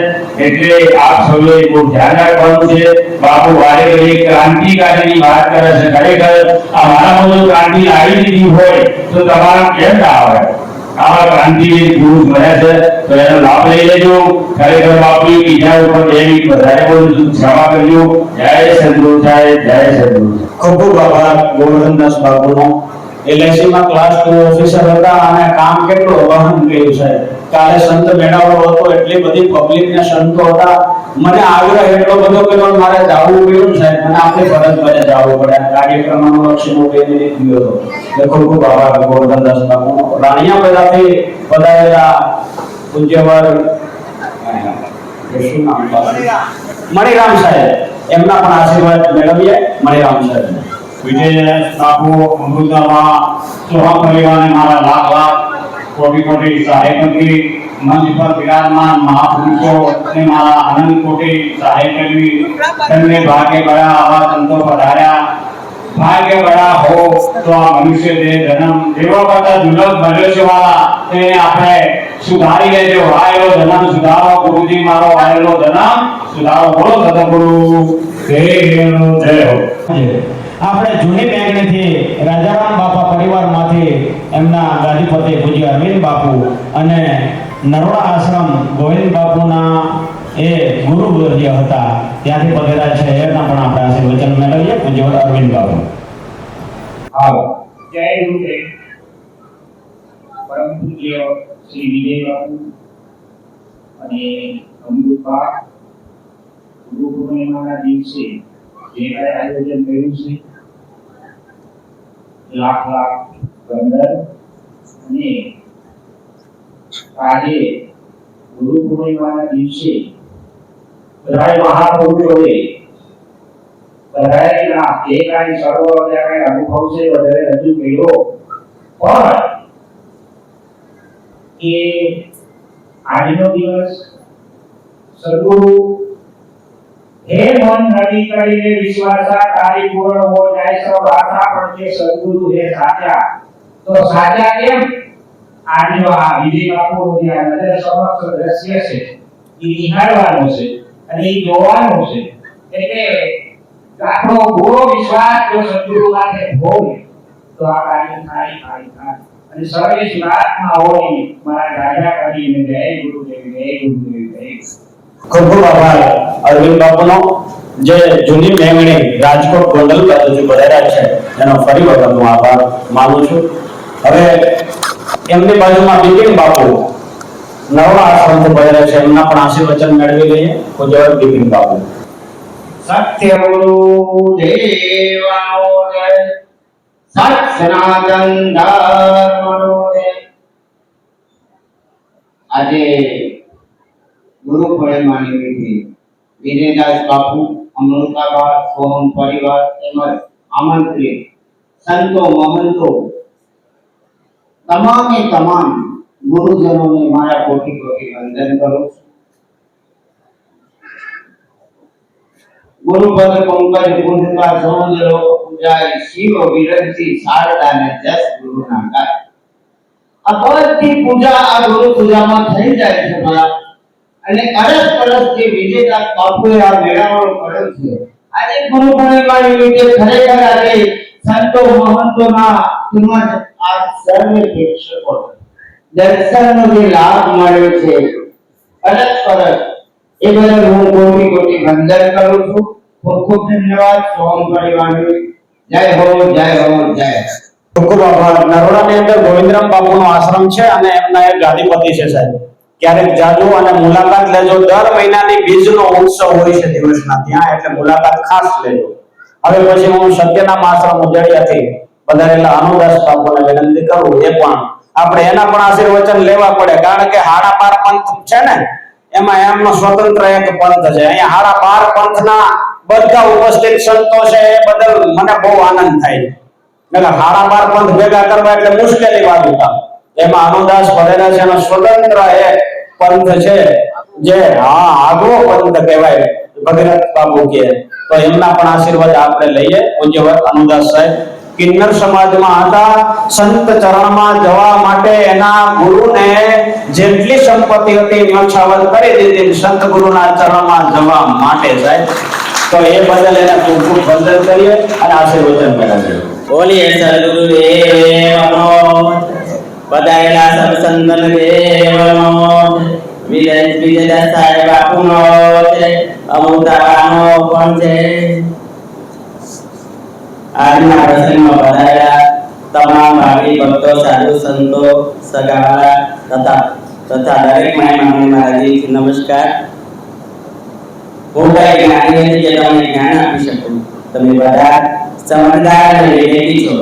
એટલે આપ સૌએ બહુ ધ્યાન રાખવાનું છે. બાપુ વારે ઘડી ક્રાંતિકારીની વાત કરે છે. ખરેખર આ મારામાં જો ક્રાંતિ આવી દીધી હોય તો તમારા કેમ ના આવે? આવા ક્રાંતિવીર પુરુષ મળ્યા છે, તો એનો લાભ લઈ લેજો. ખરેખર બાપુ બીજા ઉપર 2 મિનિટ વધારે બોલું, ક્ષમા કરજો. જય સદગુરુ સાહેબ, જય સદગુરુ. ખૂબ ખૂબ આભાર ગોવર્ધનદાસ બાપુનો. એલઆઈસીમાં ક્લાસ 2 ઓફિસર હતા અને કામ કેટલું વહન કર્યું છે. કાલે સંત મેળાવડો હતો, એટલી બધી પબ્લિક ને સંતો હતા. મને આગ્રહ એટલો બધો કર્યો મારે જવું પડ્યું છે, મને આપણી ફરજ બને જવું પડે. કાર્યક્રમનો લક્ષ્ય 2 મિનિટ ગયો હતો. ખૂબ ખૂબ આભાર ગોવર્ધનદાસ બાપુનો. રાણીયા બધાથી પધારેલા પૂજ્યવર શું નામ મણિરામ સાહેબ, એમના પણ આશીર્વાદ મેળવીએ. મણિરામ સાહેબ. વિજયદાસ બાપુ, અમૃતાબા, સોહમ પરિવારને મારા લાખ લાખ કોટી કોટી સહાયકથી મંચ પર વિરાજમાન મહાપુરુષો ને મારા આનંદ કોટી સહાય કરવી. તેમને ભાગ્ય બળા આવા સંતો પધાર્યા. ભાગ્ય બળા હો તો આ મનુષ્ય દેહ જન્મ એવો કરતા દુર્લભ બન્યો છે વાલા, તેને આપણે સુધારી લેજો. વાયેલો જન્મ સુધારો, ગુરુજી મારો વાયેલો જન્મ સુધારો. બોલો સદગુરુ દેવનો જય હો. આપણે જૂની બેંકથી રાજારામ બાપા પરિવારમાંથી એમના ગાદીપતિ પૂજ્ય અરવિંદ બાપુ અને નરોડા આશ્રમ ગોવિંદ બાપુના એ ગુરુવર્ય હતા ત્યાંથી પધાર્યા છે એના પણ આપણે આશીર્વચન મેળવીએ પૂજ્ય અરવિંદ બાપુ. આવો જય ગુરુદેવ. પરમ પૂજ્ય શ્રી વિજય બાપુ અને અમૃતબા ગુરુ પૂર્ણિમાના દિવસે જે કાંઈ આયોજન કર્યું છે લાખ લાખ વંદન. અને આજે ગુરુ પૂર્ણિમાના દિવસે બધાય મહાપુરુષોએ બધાયના જે કાંઈ સર્વ જે કાંઈ અનુભવ છે વધારે રજૂ કર્યો. પણ કે આજનો દિવસ સદગુરુ હે મન નદી કરીને વિશ્વાસા તારી પૂર્ણ હો જાય સૌ આશા પણ કે સદગુરુ હે સાચા. તો સાચા કેમ? આજનો આ વિજય બાપુનો જે આ નજર સમક્ષ દ્રશ્ય છે એ નિહાળવાનું છે અને એ જોવાનું છે. એટલે આપણો પૂરો વિશ્વાસ જો સદગુરુ સાથે હોય તો આ કાર્ય થાય. અને સર્વે સુરાત્મા હોય મારા રાજા કરીને જય ગુરુદેવ જય ગુરુદેવ જય. ખૂબ ખૂબ આભાર અરવિંદ બાપુનો, જે જૂની મેંગણી રાજકોટ ગોંડલ બાજુથી પધાર્યા છે એનો ફરી વખત હું આભાર માનું છું. હવે એમની બાજુમાં બિપિન બાપુ નરોડા આશ્રમથી પધાર્યા છે, એમના પણ આશીર્વચન મેળવી લઈએ. પૂજ્ય બિપિન બાપુ. સત્ય ગુરુદેવાનો જય, સત સનાતન ધર્મનો જય. આજે ગુરુ પૂર્ણિમા નિમિત્તે વિજયદાસ બાપુ, અમૃતાબા, સોહમ પરિવાર તેમજ આમંત્રિત સંતો મહંતો તમામે તમામ ગુરુજનોને મારા કોટી કોટી વંદન કરું છું. ગુરુપદ પંકજ પૂજતા સૌંદ લોક પૂજાય, શિવ વિરંતી શારદા ને જસ ગુરુના ગાય. આ બધી પૂજા આ ગુરુ પૂજામાં થઈ જાય છે મારા. અને અરસ પરસ જે વિજયદાસ બાપુએ આ મેળાવડો કર્યો છે, આજે ગુરુ પૂર્ણિમા નિમિત્તે ખરેખર આજે સંતો મહંતોના તેમજ આ સર્વે પ્રેક્ષકો દર્શનનો જે લાભ મળ્યો છે અરસ પરસ, એ બદલ હું કોટી કોટી વંદન કરું છું. ખૂબ ખૂબ ધન્યવાદ. સોમ પરિવારને જય હો જય હો જય. ખૂબ ખૂબ આભાર. નરોડાની અંદર ગોવિંદરામ બાપુનો આશ્રમ છે અને એમના એક ગાદીપતિ છે સાહેબ. ક્યારેક જાજો અને મુલાકાત લેજો. દર મહિનાની બીજનો ઉત્સવ હોય છે દિવસના ત્યાં, એટલે મુલાકાત ખાસ લેજો. હવે પછી હું સત્યનામ આશ્રમ ઉજળિયાથી પધારેલા અનુદાસ બાપુને વિનંતી કરું, એ પણ આપણે એના પણ આશીર્વચન લેવા પડે, કારણ કે હાડા બાર પંથ છે ને એમાં એમનો સ્વતંત્ર એક પંથ છે. અહીંયા હાડા બાર પંથના બધા ઉપસ્થિત સંતો છે, એ બદલ મને બહુ આનંદ થાય. એટલે હાડા બાર પંથ ભેગા કરવા એટલે મુશ્કેલી વાળું કામ. એમાં અનુદાસ પધાર્યા છે અને સ્વતંત્ર એક પંથ છે જે આગવો પંથ કહેવાય, ભગીરથ બાપુ કે. તો એમના પણ આશીર્વાદ આપણે લઈએ. પૂજ્યવત અનુદાસ સાહેબ કિન્નર સમાજમાં હતા. સંત ચરણમાં જવા માટે એના ગુરુને જેટલી સંપત્તિ હતી ન્યોછાવર કરી દીધી સંત ગુરુના ચરણમાં જવા માટે સાહેબ. તો એ બદલ એને ખૂબ ખૂબ વંદન કરીએ અને આશીર્વચન મેળવીએ. બોલીએ સદગુરુદેવનો, પધારેલા સત્સંતન દેવનો, વિજયદાસ સાહેબ બાપુનો છે, અમૃતાબાનો પણ છે. આજના પ્રસંગમાં પધારેલા તમામ ભાવિ ભક્તો, સાધુ સંતો, સગાવાલા તથા દરેક માય મારા દિલથી નમસ્કાર. હું કઈ જ્ઞાની નથી કે તમને જ્ઞાન આપી શકું. તમે બધા સમજદાર અને વિવેકી છો.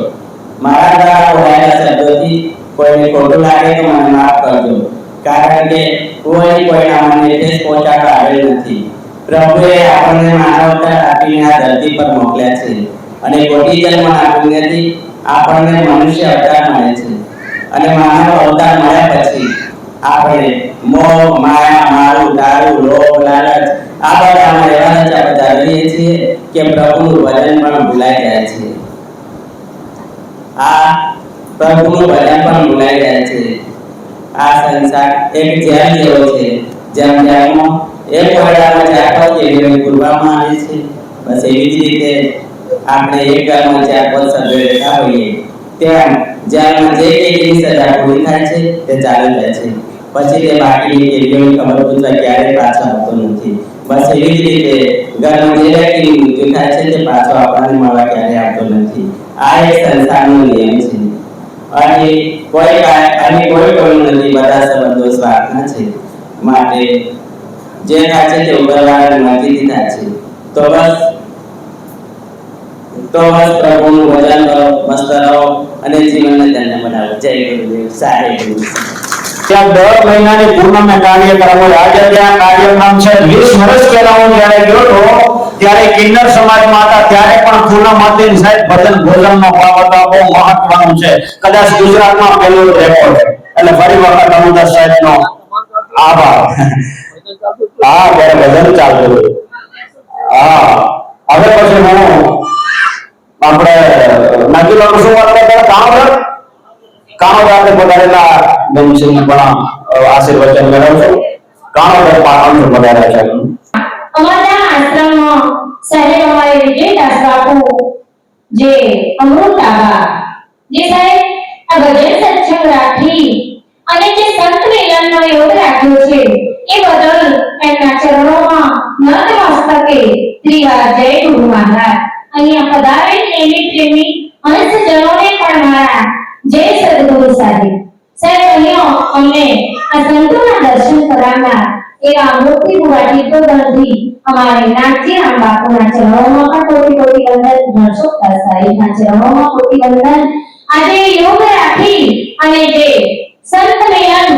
મારા દ્વારા બોલાયેલા શબ્દોથી કોઈને ખોટું લાગે તો મને માફ કરજો, કારણ કે કોઈના મનને ઠેસ પહોંચાડવા આવેલ નથી. પ્રભુએ આપણને માનવતા આપીને આ ધરતી પર મોકલ્યા છે અને કોટી જન્મના પુણ્યથી આપણને મનુષ્ય અવતાર મળે છે. અને માનવ અવતાર મળ્યા પછી આપણે મોહ, માયા, મારું, દારૂ, લોભ, લાલચ આ બધામાં એવા નશા વધારીએ છીએ કે પ્રભુનું ભજન પણ ભૂલાઈ જાય છે. આ પ્રભુનું ભજન પણ ભૂલાઈ જાય છે. આ સંસાર એક જેલ જેવો છે. જેમ જેલમાં એક ઓરડામાં ચાર પાંચ સભ્યોને પૂરવામાં આવે છે, બસ એવી જ રીતે આપણે એક ઘરમાં ચાર પાંચ સભ્યો રહેતા હોઈએ તેમ જેલમાં જે કંઈની સજા પૂરી થાય છે તે ચાલુ રહે છે. પછી તે બાકીની કેરીઓની ખબર પૂછવા ક્યારેય પાછો આવતો નથી. બસ એવી જ રીતે ઘરમાં જે વ્યક્તિનું મૃત્યુ થાય છે તે પાછો આપણને મળવા ક્યારેય આવતો નથી. આ એક સંસારનો નિયમ છે અને કોઈ કોઈનું નથી, બધા સંબંધો સ્વાર્થના છે. માટે જે થાય છે તે ઉભરવાની મરજીથી થાય છે. તો બસ પ્રભુનું ભજન કરો, મસ્ત રહો અને જીવનને ધન્ય બનાવો. જય ગુરુદેવ, સારે ગુરુ. ત્યાં દર મહિનાની પૂનમે કાર્યક્રમ હોય. આજે ત્યાં કાર્યક્રમ છે. 20 વર્ષ પહેલા હું જ્યારે ગયો હતો ત્યારે કિન્નર સમાજમાં હતા, ત્યારે પણ પૂનમ હતી. સાહેબ ભજન ભોજનનો ભાવ હતો, બહુ મહત્વનું છે. કદાચ ગુજરાતમાં પહેલો રેકોર્ડ છે. એટલે ફરી વખત અમુદાસ સાહેબનો આભાર. હા, ત્યારે ભજન ચાલતું હતું. હા, હવે પછી હું આપણે નજીકનું શું વાત કરતા કાણોદર પધારેલા બેનશ્રી પણ આશીર્વચન મેળવશું. કાણોદર પાટણ પધાર્યા છે. અમારા આશ્રમમાં સાહેબ અમારે વિજયદાસ બાપુ જે અમૃતાબા જે સાહેબ આ ભજન સત્સંગ રાખી અને જે સંત મિલનનો યોગ રાખ્યો છે એ બદલ એમના ચરણોમાં નતમસ્તકે ત્રિવાર જય ગુરુ મહારાજ. અહીંયા પધારેલ પ્રેમી અંશજનોને પણ મારા જય સદગુરુ સાહેબ. સાહેબ અહીંયા અમને આ સંતોના દર્શન કરાવનાર એવા મોટી ગુવાટી પ્રબંધી અમારે નાથજીરામ બાપુના ચરણોમાં પણ કોટી કોટી વંદન. નરસોત્તર સાહેબના ચરણોમાં કોટી વંદન. આજે યોગ રાખી અને જે સંત મિલન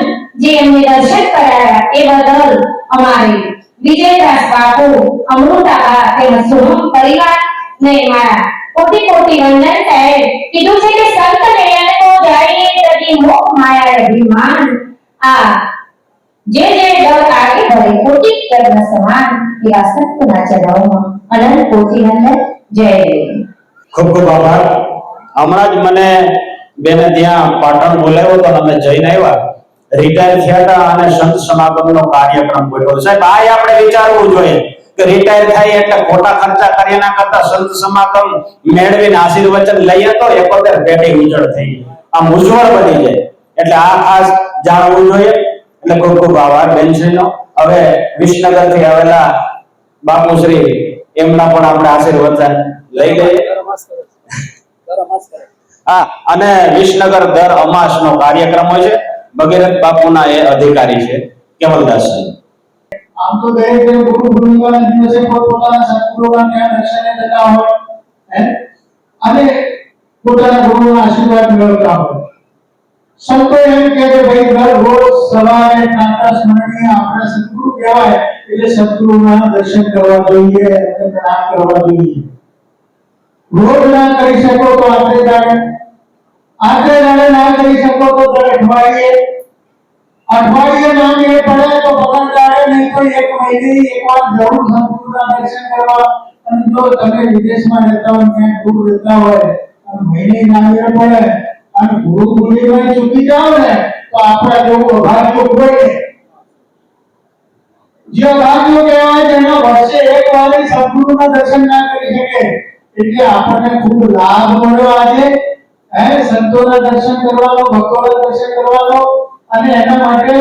જે અમને દર્શન કરાયા એ બદલ અમારે વિજયદાસ બાપુ, અમૃતાબા તેમજ સોહમ પરિવાર ને મારા કોટી કોટી વંદન. સાહેબ કીધું છે કે સંત મિલન કો જાઈએ તજી મોહ માયા અભિમાન. આ જે દર આગે ભરે કોટી કર્મ સમાન એવા સંતના ચરણોમાં અનંત કોટી વંદન. જય દેવ. ખૂબ ખૂબ આભાર. હમણાં જ મને બેને ત્યાં પાટણ બોલાવ્યો તો અમે જઈને આવ્યા. રિટાયર થયા હતા અને સંત સમાગમનો કાર્યક્રમ ગોઠવ્યો. સાહેબ આ આપણે વિચારવું જોઈએ કે રિટાયર થાય એટલે ખોટા ખર્ચા કરીએ ના કરતા સંત સમાગમ મેળવીને આશીર્વચન લઈએ તો 71 પેઢી ઉજળ થઈ જાય, આમ ઉજ્જવળ બની જાય. એટલે આ ખાસ જાણવું જોઈએ. એટલે ખૂબ ખૂબ આભાર બેનશ્રીનો. હવે વિસનગર થી આવેલા બાપુશ્રી એમના પણ આપણે આશીર્વચન લઈ લઈએ. હા, અને વિસનગર દર અમાસનો કાર્યક્રમ હોય છે. ભગીરથ બાપુના એ અધિકારી છે કેવલદાસ. આમ તો દરેક ગુરુ પૂર્ણિમાના દિવસે પોતાના સદગુરુના ત્યાં દર્શને જતા હોય અને પોતાના ગુરુના આશીર્વાદ મેળવતા હોય. સંતો એમ કહે કે ભાઈ દર રોજ સવારે પ્રાતઃ સ્મરણીય આપણા સદગુરુ કહેવાય એટલે સદગુરુના દર્શન કરવા જોઈએ અને પ્રણામ કરવા જોઈએ. રોજ ના કરી શકો તો આખરે દાડે ના કરી શકો તો દર અઠવાડિયે ના મેળ પડે તો પગર દાડે નહીં તો એક મહિને એકવાર જરૂર સદગુરુના દર્શન કરવા. અને જો તમે વિદેશમાં રહેતા હોય ક્યાંક દૂર રહેતા હોય અને મહિને ના મેળ પડે અને ગુરુ પૂર્ણિમાએ ચૂકી જાવ ને તો આપણા જેવું અભાગ્ય હોય ને. જે અભાગ્ય કહેવાય જેના વર્ષે એક વાર સદગુરુના દર્શન ના કરી શકે. એટલે આપણને ખૂબ લાભ મળ્યો આજે સંતોના દર્શન કરવાનો, ભક્તોના દર્શન કરવાનો. અને એના માટે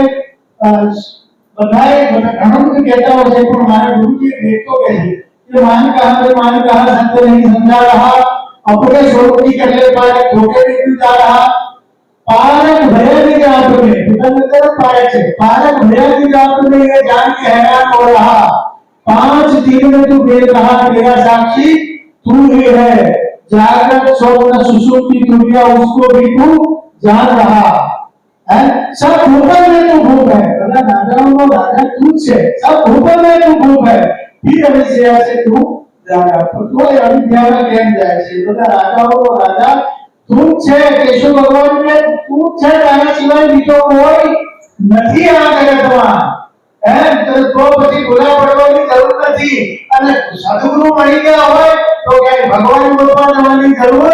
બધાએ ઘણું બધું કહેતા હોય છે પણ મારા ગુરુજી એક તો કહે છે कि मान कहा संत नहीं समझा रहा अपने स्वरूप की कर ले पाए धोखे में क्यों जा रहा पारक भय की जात में पितानंदर पाए छे पारक भय की जात में ये जान के हैरान हो रहा 5 दिन में तू देख रहा तेरा साक्षी तू ही है जागृत स्वप्न सुषुप्ति दुनिया उसको भी तू जान रहा है सब ऊपर में तू भूप है मतलब राजाओं को राजा तू छे सब ऊपर में तू भूप है फिर अविद्या से तू जागा तो ये अविद्या में केम जाए छे બધા રાજાઓ રાજા તું છે કેશવ ભગવાન ને તું છે તારા સિવાય બીજો કોઈ નથી આ જગતમાં તો પછી ભૂલા પડવાની જરૂર નથી અને સદગુરુ મળી ગયા હોય તો કઈ ભગવાન બોલવા જવાની જરૂર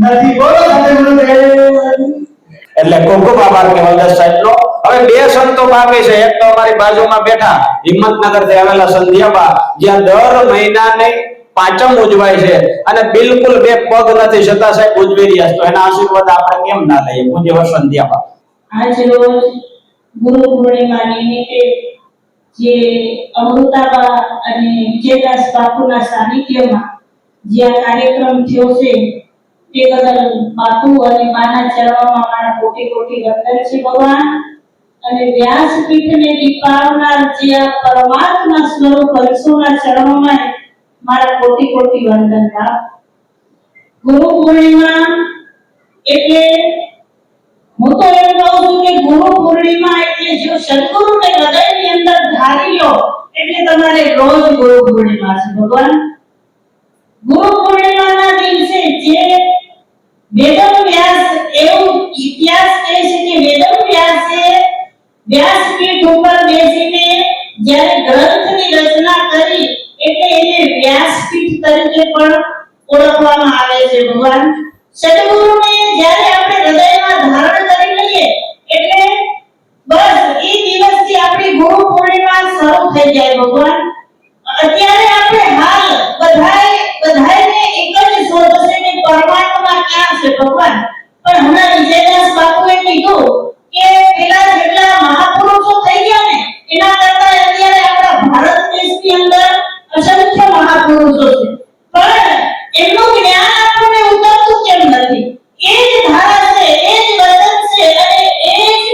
નથી. બોલો સદગુરુ દેવ. એટલે ખૂબ ખૂબ આભાર કેવલદાસ સાહેબનો. હવે બે સંતો બાકી છે. એક તો અમારી બાજુમાં બેઠા હિંમતનગર થી આવેલા સંધ્યાબા, જ્યાં દર મહિનાને પાંચમ ઉજવાય છે અને બિલકુલ બે પગ નથી છતાં સાહેબ ઉજવી રહ્યા છે. તો એના આશીર્વાદ આપણે કેમ ના લઈએ? પૂજ્ય સંધ્યાબા. આજ રોજ ગુરુ પૂર્ણિમા નિમિત્તે જે અમૃતાબા અને વિજયદાસ બાપુના સાનિધ્યમાં જે આ કાર્યક્રમ થયો છે તે બદલ બાપુ અને માના ચરણોમાં મારા કોટી કોટી વંદન છે ભગવાન. અને વ્યાસપીઠને દીપાવનાર જે આ પરમાત્મા સ્વરૂપ હંસોના ચરણોમાં મારા કોટી કોટી વંદન. ગુરુ પૂર્ણિમા એટલે હું તો એમ કહું છું કે ગુરુ પૂર્ણિમા એટલે જો સદગુરુને હૃદયની અંદર ધારી લો એટલે તમારે રોજ ગુરુ પૂર્ણિમા છે ભગવાન. ગુરુ પૂર્ણિમાના દિવસે જે વેદમ વ્યાસ એવું ઇતિહાસ કહે છે કે વેદમ વ્યાસે વ્યાસપીઠ ઉપર બેસીને જ્યારે ગ્રંથની રચના કરી એટલે એને વ્યાસપીઠ તરીકે પણ ઓળખવામાં આવે છે ભગવાન. સદગુરુને જ્યારે આપણે હૃદયમાં ધારણ કરી લઈએ એટલે બસ એ દિવસથી આપણી ગુરુ પૂર્ણિમા શરૂ થઈ જાય ભગવાન. અત્યારે આપણે હાલ બધાને એક જ શોધ છે કે પરમાત્મા ક્યાં છે ભગવાન. પણ હમણાં વિજયદાસ બાપુએ કીધું કે પેલા જેટલા મહાપુરુષો થઈ ગયા ને એના કરતા અત્યારે આપણા ભારત દેશની અંદર અસંખ્ય મહાપુરુષો છે, પણ એમનું જ્ઞાન આપણને ઉતરતું કેમ નથી? એ જ ધારા છે, એ જ વચન છે અને એ જ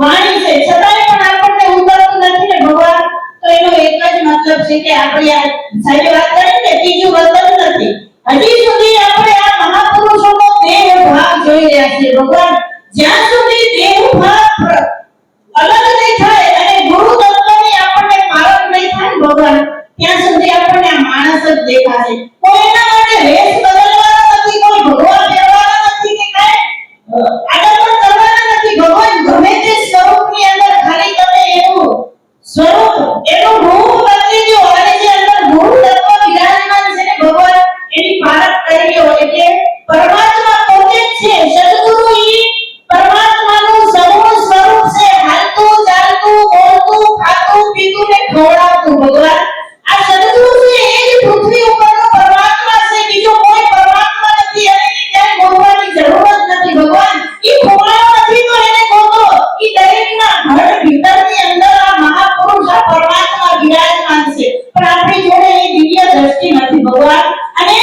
વાણી છે, છતાંય પણ આપણને ઉતરતું નથી ને ભગવાન. તો એનો એક જ મતલબ છે કે આપણે આ સાહેબ વાત કરી ને ત્રીજું વતન નથી. હજી સુધી આપણે આ મહાપુરુષોનો દેહ ભાગ જોઈ રહ્યા છીએ ભગવાન. જ્યાં સુધી દેહ ભાગ અલગ નહીં થાય અને ગુરુ તત્વની આપણને પારખ નહીં થાય ભગવાન, ત્યાં સુધી આપણને આ માણસ જ દેખાશે. કોઈ એના માટે વેશ બદલવાનો નથી, કોઈ ભગવાન લેવાનો નથી કે કાંઈ આગળ કરવાના નથી ભગવાન. ગમે તે સ્વરૂપની અંદર ખાલી તમે એનું સ્વરૂપ એનું રૂપ બદલી દો અને જે અંદર ગુરુ તત્વ વિરાજમાન છે ને ભગવાન એની પારખ કરી લો એટલે પરમાત્મા પોતે જ છે. સદગુરુ ઈ પરમાત્માનું સગુણ સ્વરૂપ છે, હાલતું ચાલતું બોલતું ખાતું પીતું ને ખવડાવતું ભગવાન. આ સદગુરુ છે એ જ પૃથ્વી ઉપરનો પરમાત્મા છે, બીજો કોઈ પરમાત્મા નથી અને એને ક્યાંય ગોતવાની જરૂર જ નથી ભગવાન. ઈ ખોવાયો નથી તો એને ગોતો. ઈ દરેકના ઘર ભીતરની અંદર આ મહાપુરુષ આ પરમાત્મા વિરાજમાન છે, પણ આપણી જોડે એ દિવ્ય દ્રષ્ટિ નથી ભગવાન અને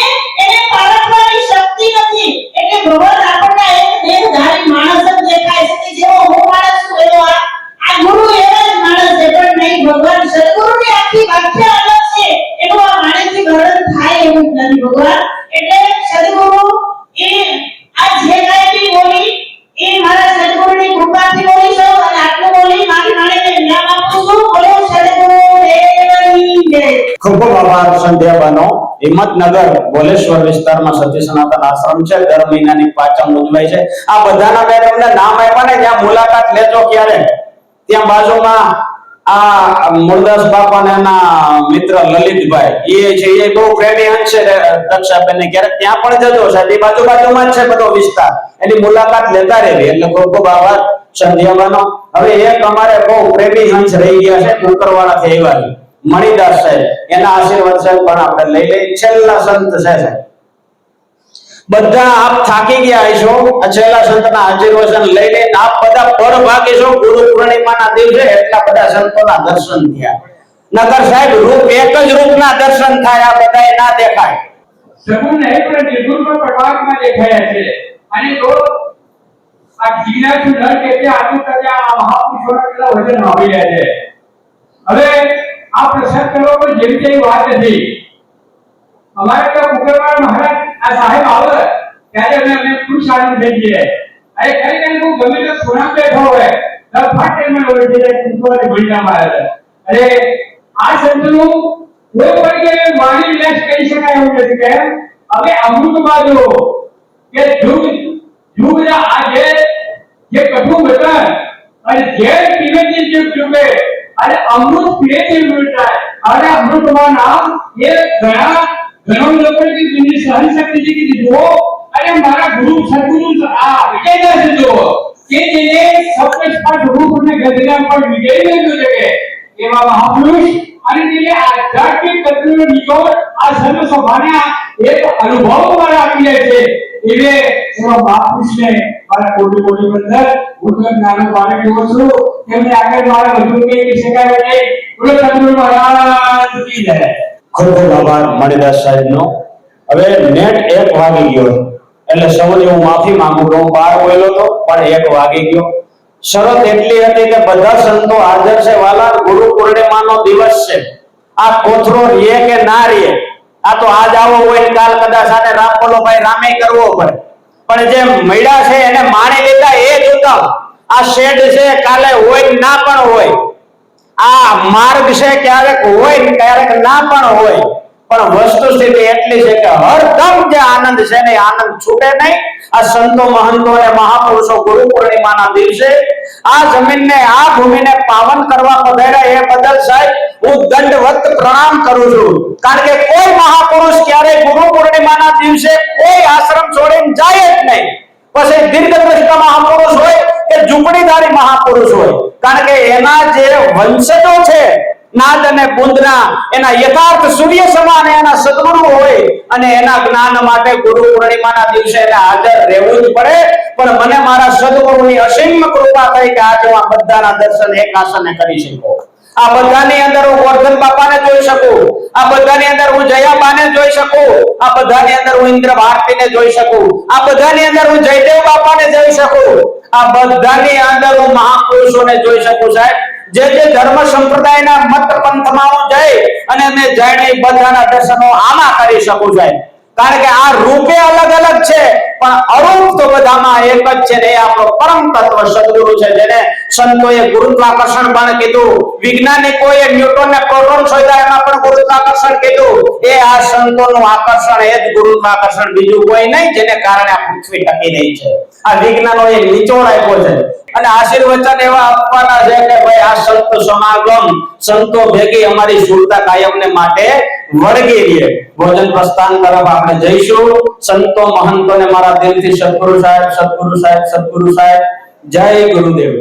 એને પારખવાની શક્તિ નથી. એટલે ભગવાન આપણને એક દેહધારી માણસ જ દેખાય છે કે જેવો હું માણસ છું એવો આ ગુરુ એવા જ માણસ છે, પણ નહીં ભગવાન. સદગુરુની આખી વ્યાખ્યા અલગ છે, એનું આ વાણીથી વર્ણન થાય એવું જ નથી ભગવાન. એટલે સદગુરુ એ આ જે કાંઈ બી બોલી એ મારા સદગુરુની કૃપાથી બોલી છું અને આટલું બોલી મારી વાણીને વિરામ આપું છું. બોલો સદગુરુ દેવની જય. ખૂબ ખૂબ આભાર સંધ્યાબાનો. હિંમતનગર બોલેશ્વર વિસ્તારમાં સતી સનાતન આશ્રમ છે. દર મહિનાની પાંચમ ઉજવાય છે. આ બધાના મેં તમને નામ આપ્યા ને ત્યાં મુલાકાત લેજો ક્યારે. ત્યાં બાજુમાં આ મૂળદાસ બાપા અને એના મિત્ર લલિતભાઈ એ છે, એ બહુ પ્રેમી અંશ છે દક્ષાબેન. ક્યારેક ત્યાં પણ જજો સાહેબ, એ બાજુમાં જ છે બધો વિસ્તાર. એની મુલાકાત લેતા રહેવી. એટલે ખૂબ ખૂબ આભાર સંધ્યાબાનો. હવે એક અમારે બહુ પ્રેમી અંશ રહી ગયા છે કુકરવાડા થી આવ્યા મણિદાસ સાહેબ, એના આશીર્વાદ સાહેબ પણ આપણે લઈ લઈ. છેલ્લા સંત છે સાહેબ. બધા આપ થાકી ગયા હશો છેલ્લા સંતના આશીર્વાદ લઈ લઈને. આપ બધા પરભાગી છો. ગુરુ પૂર્ણિમાના દિવસે એટલા બધા સંતોના દર્શન થયા. નગર સાહેબ રૂપ એક જ રૂપના દર્શન થાય, આ બધાય ના દેખાય. સગુણ નહીં પણ નિર્ગુણ પરમાત્મા દેખાયા છે. અને તો આ જીનાથી નર કે આજુ કર્યા આ મહાપુરુષોના કેટલા વચન આવી રહ્યા છે. હવે આ પ્રસંગ કરવો પણ જેવી તેવી વાત નથી. અમારે તો કુકરવાડ મહારાજ આ સાહેબ આવે ત્યારે અમે ખુશ આનંદ થઈ જઈએ. અરે કરીને હું ગમે તો ખૂણા બેઠો હોય તો ફાટે મને ઓળખી જાય કુકરવાડ ભણવામાં આવે. અરે આ સંતનું કોઈ પણ કે વાણી વિલાસ કહી શકાય એવું નથી કે હવે અમૃતમાં જો કે જુગ આ જે કઠું વચન અને જે પીવે જે પીવે અને અમૃત પીએ તે મળતા અને અમૃતમાં નામ એ ઘણા લોકોની દુનિયા સહન શક્તિ છે કે જો અને મારા ગુરુ સદગુરુ આ વિજયદાસ જો કે જેને સપ્તસ્પર્શ રૂપ અને ગદના પર વિજય મેળવ્યો છે કે એવા મહાપુરુષ અને જે આધ્યાત્મિક તત્વનો નિચોડ આ સર્વ સભાના એક અનુભવ દ્વારા આપી છે. એવે એવા મહાપુરુષને મારા કોટી કોટી વંદન. હું તો નાનો બાળક જેવો છું, તેમને આગળ મારે વધુ કહી શકાય નહીં. બોલો સદગુરુ મહારાજ કી જય. ખૂબ ખૂબ આભાર મણિદાસ સાહેબનો. હવે નેટ 1 વાગી ગયો એટલે સૌને હું માફી માંગુ છું. હું 12 બોલ્યો તો પણ 1 વાગી ગયો. શરત એટલી હતી કે બધા સંતો હાજર છે. વાલા, ગુરુ પૂર્ણિમાનો દિવસ છે. આ કોથરો રે કે ના રે, આ તો આજ આવો હોય ને કાલ કદાચ આને રામ બોલો ભાઈ રામે કરવો પડે, પણ જે મૈડા છે એને માણી લીધા એ જ ઉત્તમ. આ શેડ છે, કાલે હોય ના પણ હોય. આ માર્ગ છે, ક્યારેક હોય ને ક્યારેક ના પણ હોય, પણ વસ્તુ સ્થિતિ એટલી છે કે હરદમ જે આનંદ છે ને આનંદ છૂટે નહીં. આ સંતો મહંતો અને મહાપુરુષો ગુરુ પૂર્ણિમાના દિવસે આ જમીનને આ ભૂમિને પાવન કરવા પધાર્યા એ બદલ સાહેબ હું દંડવત પ્રણામ કરું છું. કારણ કે કોઈ મહાપુરુષ ક્યારેય ગુરુ પૂર્ણિમાના દિવસે કોઈ આશ્રમ છોડીને જાય જ નહીં. પછી દીર્ઘદ્રષ્ટા મહાપુરુષ હોય કે ઝૂંપડીધારી મહાપુરુષ હોય, કારણ કે એના જે વંશજો છે નાદ અને બુંદના, એના યથાર્થ સૂર્ય સમાન એના સદગુરુ હોય અને એના જ્ઞાન માટે ગુરુ પૂર્ણિમાના દિવસે એને હાજર રહેવું જ પડે. પણ મને મારા સદગુરુની અસીમ કૃપા થઈ કે આજે હું બધાના દર્શન એક આસને કરી શકું. આ બધાની અંદર હું વર્ધન બાપાને જોઈ શકું, આ બધાની અંદર હું જયાબાને જોઈ શકું, આ બધાની અંદર હું ઇન્દ્ર ભારતીને જોઈ શકું, આ બધાની અંદર હું જયદેવ બાપાને જોઈ શકું, આ બધાની અંદર હું મહાપુરુષોને જોઈ શકું. સાહેબ, જે ધર્મ સંપ્રદાયના મત પંથમાં હું જઈ અને મેં જઈને બધાના દર્શનો આમાં કરી શકું સાહેબ. કારણ કે આ રૂપે અલગ અલગ છે પણ અરૂપ તો બધામાં એક જ છે ને એ આપણો પરમ તત્વ સદગુરુ છે, જેને સંતોએ ગુરુત્વાકર્ષણ પણ કીધું, વૈજ્ઞાનિકોએ ન્યૂટનને પ્રોટોન શોધ્યા એમાં પણ ગુરુત્વાકર્ષણ કીધું. એ આ સંતોનું આકર્ષણ એ જ ગુરુત્વાકર્ષણ, બીજું કોઈ નહીં, જેને કારણે આ પૃથ્વી ટકી રહી છે. આ વિજ્ઞાનોએ નિચોડ આપ્યો છે અને આશીર્વચન એવા આપવાના છે કે ભાઈ આ સંત સમાગમ સંતો ભેગી અમારી સુરતા કાયમને માટે વળગી રહે. ભોજન પ્રસ્થાન તરફ આપણે જઈશું. સંતો મહંતોને મારા દિલથી સદગુરુ સાહેબ, સદગુરુ સાહેબ, સદગુરુ સાહેબ. જય ગુરુદેવ.